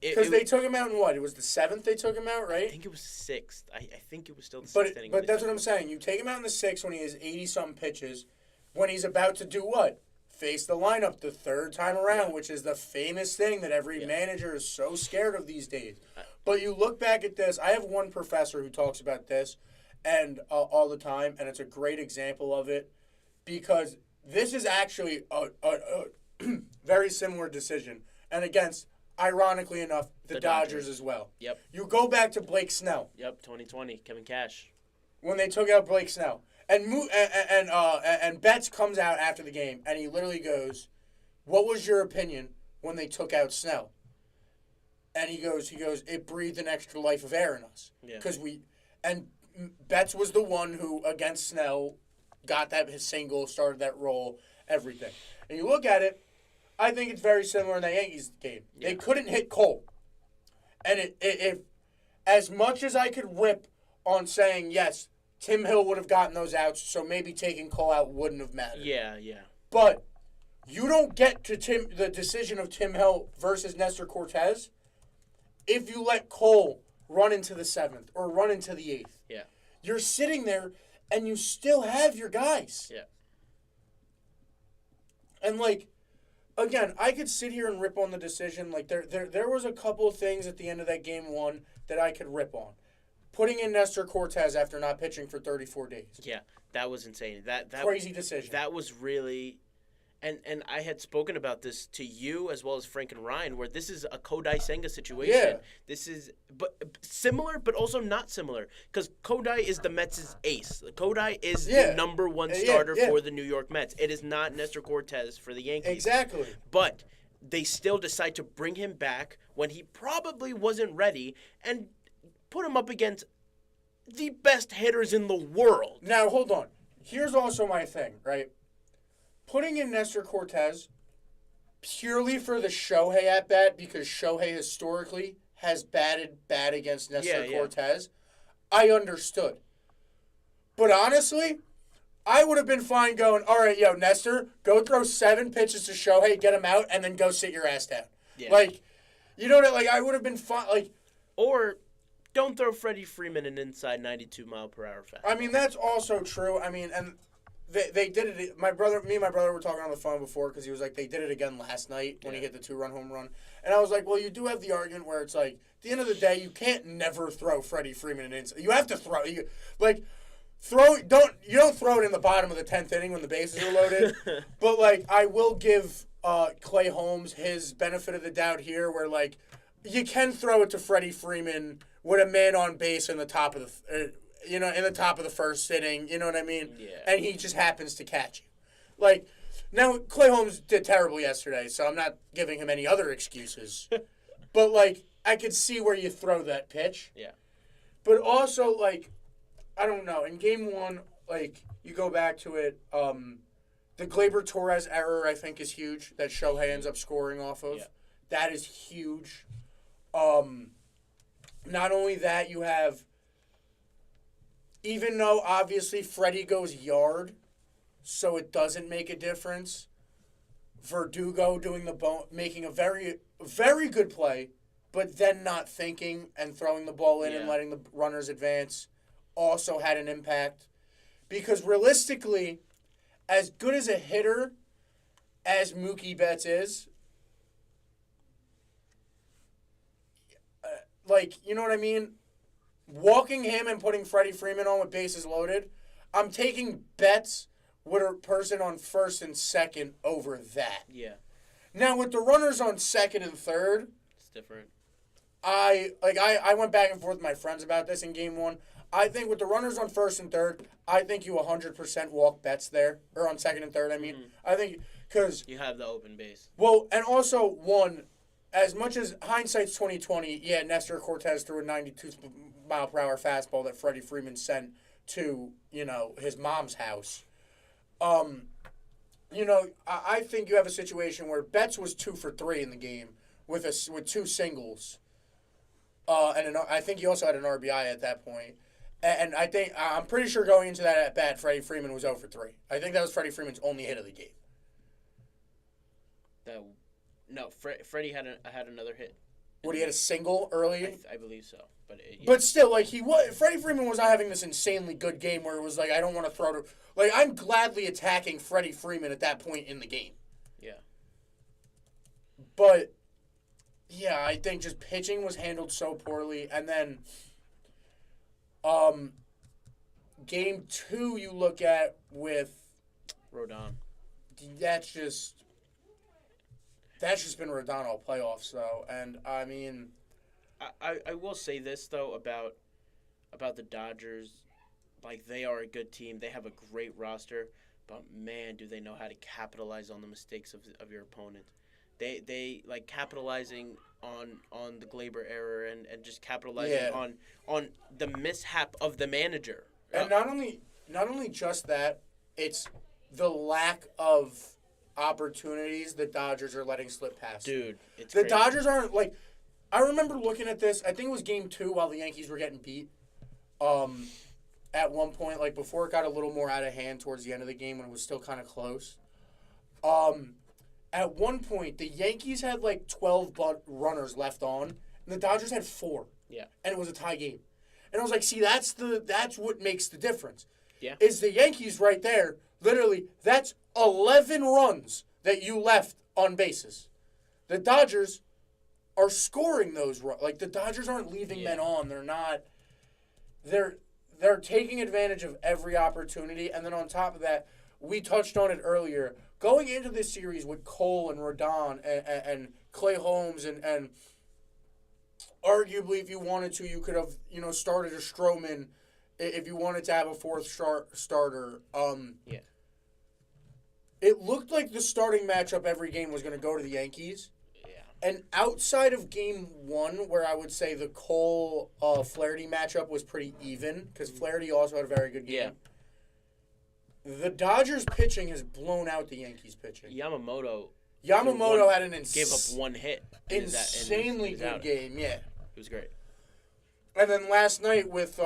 Speaker 1: because they took him out in what? It was the 7th they took him out, right?
Speaker 2: I think it was 6th. I think it was still the 6th inning.
Speaker 1: But that's what I'm saying. You take him out in the 6th when he has 80-something pitches, when he's about to do what? Face the lineup the third time around, which is the famous thing that every manager is so scared of these days. But you look back at this. I have one professor who talks about this and all the time, and it's a great example of it because this is actually a very similar decision and against, ironically enough, the Dodgers as well.
Speaker 2: Yep.
Speaker 1: You go back to Blake Snell.
Speaker 2: Yep, 2020, Kevin Cash.
Speaker 1: When they took out Blake Snell. And Betts comes out after the game, and he literally goes, "What was your opinion when they took out Snell?" And he goes, "It breathed an extra life of air in us."
Speaker 2: Yeah.
Speaker 1: And Betts was the one who, against Snell, got his single, started that roll, everything. And you look at it, I think it's very similar in the Yankees game. Yeah. They couldn't hit Cole. And if as much as I could rip on saying, yes, Tim Hill would have gotten those outs, so maybe taking Cole out wouldn't have mattered.
Speaker 2: Yeah.
Speaker 1: But You don't get to the decision of Tim Hill versus Nestor Cortez if you let Cole run into the 7th or run into the 8th.
Speaker 2: Yeah.
Speaker 1: You're sitting there and you still have your guys.
Speaker 2: Yeah.
Speaker 1: And, like, again, I could sit here and rip on the decision. Like, there was a couple of things at the end of that game 1 that I could rip on. Putting in Nestor Cortez after not pitching for 34 days.
Speaker 2: Yeah, that was insane. That
Speaker 1: Crazy decision.
Speaker 2: That was really... And I had spoken about this to you as well as Frank and Ryan, where this is a Kodai Senga situation.
Speaker 1: Yeah.
Speaker 2: This is similar, but also not similar. Because Kodai is the Mets' ace. Kodai is the number 1 starter for the New York Mets. It is not Nestor Cortez for the Yankees.
Speaker 1: Exactly.
Speaker 2: But they still decide to bring him back when he probably wasn't ready and put him up against the best hitters in the world.
Speaker 1: Now, hold on. Here's also my thing, right? Putting in Nestor Cortez purely for the Shohei at bat, because Shohei historically has batted bad against Nestor Cortez, I understood. But honestly, I would have been fine going, all right, Nestor, go throw 7 pitches to Shohei, get him out, and then go sit your ass down.
Speaker 2: Yeah.
Speaker 1: Like, you know what? Like, I would have been fine. Like,
Speaker 2: or don't throw Freddie Freeman an inside 92-mile-per-hour fastball.
Speaker 1: I mean, that's also true. I mean, and they did it. Me and my brother were talking on the phone before because he was like, they did it again last night when he hit the 2-run home run. And I was like, well, you do have the argument where it's like, at the end of the day, you can't never throw Freddie Freeman an inside. You have to throw. You don't throw it in the bottom of the 10th inning when the bases are loaded. But, like, I will give Clay Holmes his benefit of the doubt here where, like, you can throw it to Freddie Freeman with a man on base in the top of the in the top of the first inning, you know what I mean?
Speaker 2: Yeah.
Speaker 1: And he just happens to catch you. Like, now, Clay Holmes did terrible yesterday, so I'm not giving him any other excuses. But, like, I could see where you throw that pitch.
Speaker 2: Yeah.
Speaker 1: But also, like, I don't know. In Game 1, like, you go back to it, the Gleyber-Torres error, I think, is huge that Shohei ends up scoring off of.
Speaker 2: Yeah.
Speaker 1: That is huge. Not only that, you have... Even though, obviously, Freddie goes yard, so it doesn't make a difference, Verdugo making a very, very good play, but then not thinking and throwing the ball in and letting the runners advance also had an impact. Because realistically, as good as a hitter as Mookie Betts is, you know what I mean? Walking him and putting Freddie Freeman on with bases loaded, I'm taking Betts with a person on first and second over that.
Speaker 2: Yeah.
Speaker 1: Now, with the runners on second and third,
Speaker 2: It's different.
Speaker 1: I went back and forth with my friends about this in Game 1. I think with the runners on first and third, I think you 100% walk Betts there. Or on second and third, I mean. Mm-hmm. I think, because...
Speaker 2: You have the open base.
Speaker 1: Well, and also, one, as much as hindsight's 20/20, Nestor Cortez threw a 92-mile-per-hour fastball that Freddie Freeman sent to, his mom's house. I think you have a situation where Betts was 2 for 3 in the game with 2 singles. I think he also had an RBI at that point. And I'm pretty sure going into that at bat, Freddie Freeman was 0 for 3. I think that was Freddie Freeman's only hit of the game.
Speaker 2: Freddie had another hit.
Speaker 1: What, he had a single early?
Speaker 2: I believe so.
Speaker 1: But still, Freddie Freeman was not having this insanely good game where it was like, I don't want to throw to... Like, I'm gladly attacking Freddie Freeman at that point in the game.
Speaker 2: Yeah.
Speaker 1: But, yeah, I think just pitching was handled so poorly. And then, Game 2 you look at with...
Speaker 2: Rodon.
Speaker 1: That's just been Rodon all playoffs, though. And, I mean...
Speaker 2: I will say this, though, about the Dodgers. Like, they are a good team. They have a great roster. But, man, do they know how to capitalize on the mistakes of your opponent. They like, capitalizing on the Gleyber error and just capitalizing on the mishap of the manager.
Speaker 1: And not only just that, it's the lack of opportunities the Dodgers are letting slip past.
Speaker 2: Dude, it's
Speaker 1: the
Speaker 2: crazy.
Speaker 1: Dodgers aren't, like... I remember looking at this. I think it was Game 2 while the Yankees were getting beat. At one point, like, before it got a little more out of hand towards the end of the game when it was still kind of close. at one point, the Yankees had like 12 runners left on, and the Dodgers had 4.
Speaker 2: Yeah.
Speaker 1: And it was a tie game. And I was like, see, that's what makes the difference.
Speaker 2: Yeah.
Speaker 1: Is the Yankees right there, literally, that's 11 runs that you left on bases. The Dodgers are scoring those runs. Like, the Dodgers aren't leaving men on. They're not. They're taking advantage of every opportunity. And then on top of that, we touched on it earlier. Going into this series with Cole and Rodon and Clay Holmes and arguably, if you wanted to, you could have, started a Stroman if you wanted to have a fourth starter.
Speaker 2: Yeah.
Speaker 1: It looked like the starting matchup every game was going to go to the Yankees. Yeah. And outside of game 1, where I would say the Cole Flaherty matchup was pretty even, because Flaherty also had a very good game. Yeah. The Dodgers pitching has blown out the Yankees pitching.
Speaker 2: Yamamoto
Speaker 1: had an
Speaker 2: gave up 1 hit.
Speaker 1: Insanely good game, yeah.
Speaker 2: It was great.
Speaker 1: And then last night with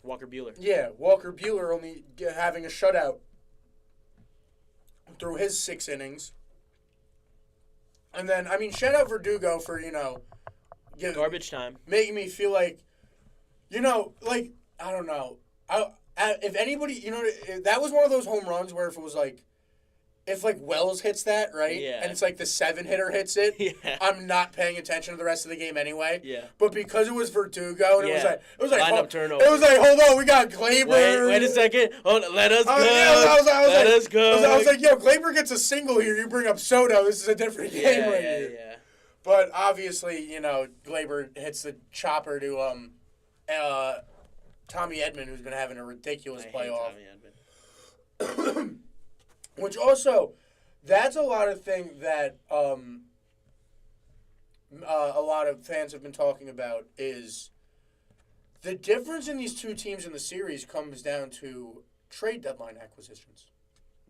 Speaker 2: Walker Buehler.
Speaker 1: Yeah, Walker Buehler only having a shutout through his 6 innings. And then, shout out Verdugo for,
Speaker 2: garbage time.
Speaker 1: Making me feel like, I don't know. If anybody, that was one of those home runs where if it was like, if Wells hits that, right?
Speaker 2: Yeah.
Speaker 1: And it's like the 7-hitter hits it,
Speaker 2: yeah.
Speaker 1: I'm not paying attention to the rest of the game anyway.
Speaker 2: Yeah.
Speaker 1: But because it was Verdugo and it was like
Speaker 2: lineup turnover.
Speaker 1: It was like, hold on, we got Gleyber.
Speaker 2: Wait a second. Hold on, let us go.
Speaker 1: Let
Speaker 2: us go.
Speaker 1: I was like, yo, Gleyber gets a single here. You bring up Soto. This is a different game here.
Speaker 2: Yeah.
Speaker 1: But obviously, Gleyber hits the chopper to Tommy Edman, who's been having a ridiculous playoff.
Speaker 2: Hate Tommy Edman.
Speaker 1: Which also, that's a lot of things that a lot of fans have been talking about is the difference in these two teams in the series comes down to trade deadline acquisitions.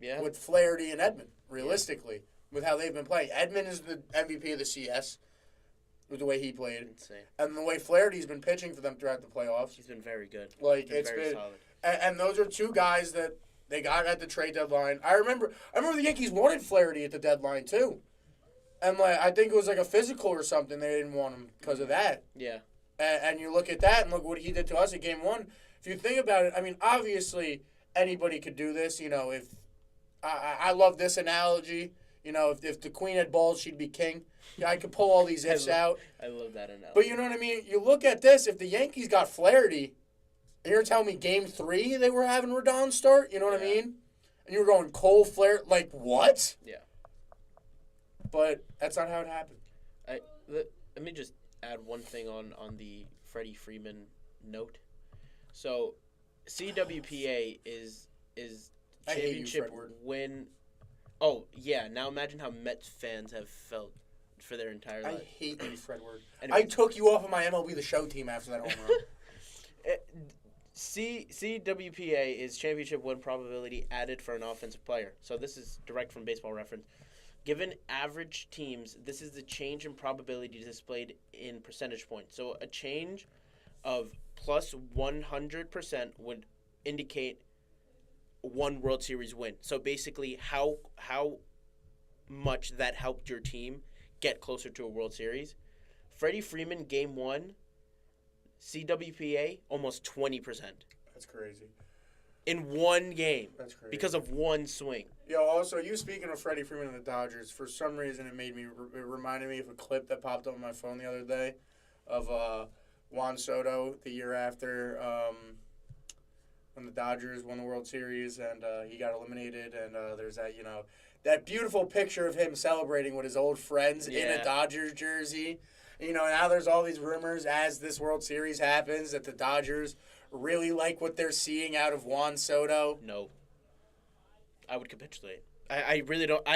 Speaker 2: Yeah.
Speaker 1: With Flaherty and Edman, realistically, with how they've been playing. Edman is the MVP of the CS with the way he played.
Speaker 2: Insane.
Speaker 1: And the way Flaherty's been pitching for them throughout the playoffs.
Speaker 2: He's been very good.
Speaker 1: It's
Speaker 2: very
Speaker 1: been
Speaker 2: solid.
Speaker 1: And those are two guys that they got at the trade deadline. I remember the Yankees wanted Flaherty at the deadline too, and I think it was like a physical or something. They didn't want him because of that.
Speaker 2: Yeah.
Speaker 1: And you look at that and look what he did to us at Game 1. If you think about it, obviously anybody could do this. If I love this analogy. If the queen had balls, she'd be king. Yeah, I could pull all these ifs out.
Speaker 2: I love that analogy.
Speaker 1: But you know what I mean. You look at this. If the Yankees got Flaherty. And you're telling me Game 3 they were having Rodon start? You know what I mean? And you were going Cole, Flair, like what?
Speaker 2: Yeah.
Speaker 1: But that's not how it happened.
Speaker 2: Let me just add one thing on the Freddie Freeman note. So, CWPA is championship win. Oh, yeah. Now imagine how Mets fans have felt for their entire life.
Speaker 1: I hate you, Fredward.
Speaker 2: Anyway.
Speaker 1: I took you off of my MLB The Show team after that home run.
Speaker 2: CWPA is championship win probability added for an offensive player. So this is direct from Baseball Reference. Given average teams, this is the change in probability displayed in percentage points. So a change of plus 100% would indicate one World Series win. So basically how much that helped your team get closer to a World Series. Freddie Freeman, Game 1, CWPA, almost 20%.
Speaker 1: That's crazy.
Speaker 2: In one game.
Speaker 1: That's crazy. Because
Speaker 2: of one swing.
Speaker 1: Yo, also, you speaking of Freddie Freeman and the Dodgers, for some reason it reminded me of a clip that popped up on my phone the other day of Juan Soto the year after when the Dodgers won the World Series and he got eliminated. And there's that, that beautiful picture of him celebrating with his old friends in a Dodgers jersey. Now there's all these rumors as this World Series happens that the Dodgers really like what they're seeing out of Juan Soto.
Speaker 2: No. I would capitulate. I really don't.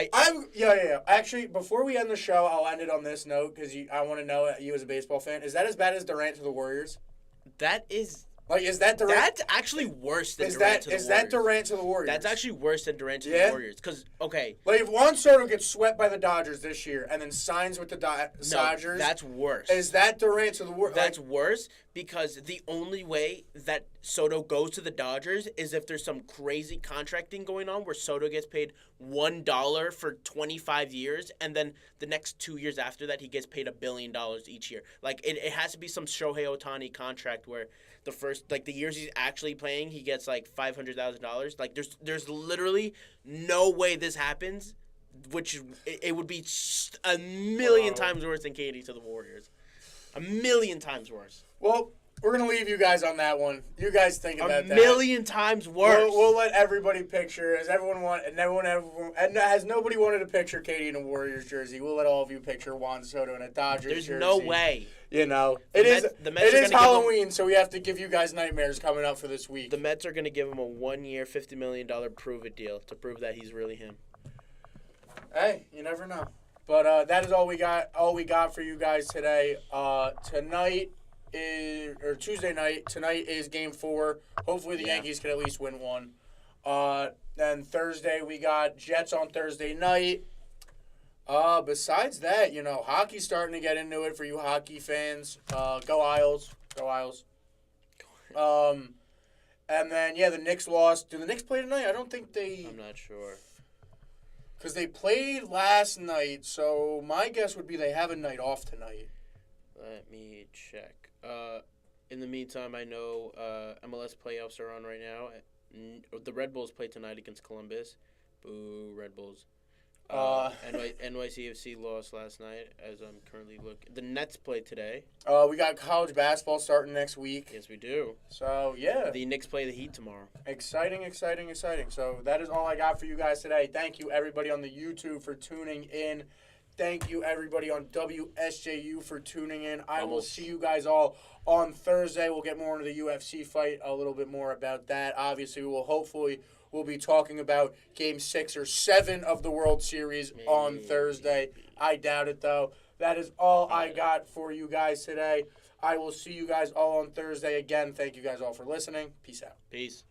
Speaker 1: Yeah. Actually, before we end the show, I'll end it on this note because I want to know, you as a baseball fan, is that as bad as Durant to the Warriors?
Speaker 2: That is...
Speaker 1: is that Durant?
Speaker 2: That's actually worse than Durant to the Warriors.
Speaker 1: Is that Durant to the Warriors?
Speaker 2: That's actually worse than Durant to the Warriors. Because, okay.
Speaker 1: If Juan Soto gets swept by the Dodgers this year and then signs with the Dodgers...
Speaker 2: No, that's worse.
Speaker 1: Is that Durant to the Warriors?
Speaker 2: That's worse because the only way that Soto goes to the Dodgers is if there's some crazy contracting going on where Soto gets paid $1 for 25 years, and then the next 2 years after that he gets paid $1 billion each year. Like it has to be some Shohei Ohtani contract where the first the years he's actually playing he gets like $500,000. Like there's literally no way this happens, which it would be a million times worse than KD to the Warriors. A million times worse.
Speaker 1: Well, we're going to leave you guys on that one. You guys think about that.
Speaker 2: A million times worse.
Speaker 1: We'll let everybody picture. Has nobody wanted to picture Katie in a Warriors jersey? We'll let all of you picture Juan Soto in a Dodgers jersey.
Speaker 2: There's no way.
Speaker 1: You know, it is Halloween, so we have to give you guys nightmares coming up for this week.
Speaker 2: The Mets are going to give him a 1 year, $50 million prove-it deal to prove that he's really him.
Speaker 1: Hey, you never know. But that is all we got. All we got for you guys today. Tuesday night. Tonight is Game 4. Hopefully the Yankees can at least win one. Then Thursday we got Jets on Thursday night. Besides that, hockey's starting to get into it for you hockey fans. Go Isles. Go Isles. And then the Knicks lost. Do the Knicks play tonight? I don't think they.
Speaker 2: I'm not sure.
Speaker 1: Because they played last night, so my guess would be they have a night off tonight.
Speaker 2: Let me check. In the meantime, I know MLS playoffs are on right now. The Red Bulls play tonight against Columbus. Boo, Red Bulls. NYCFC lost last night, as I'm currently looking. The Nets play today.
Speaker 1: We got college basketball starting next week.
Speaker 2: Yes, we do.
Speaker 1: So, yeah.
Speaker 2: The Knicks play the Heat tomorrow.
Speaker 1: Exciting. So, that is all I got for you guys today. Thank you, everybody on the YouTube, for tuning in. Thank you, everybody on WSJU, for tuning in. I will see you guys all on Thursday. We'll get more into the UFC fight, a little bit more about that. Obviously, we'll be talking about Game 6 or 7 of the World Series on Thursday. I doubt it, though. That is all I got for you guys today. I will see you guys all on Thursday. Again, thank you guys all for listening. Peace out.
Speaker 2: Peace.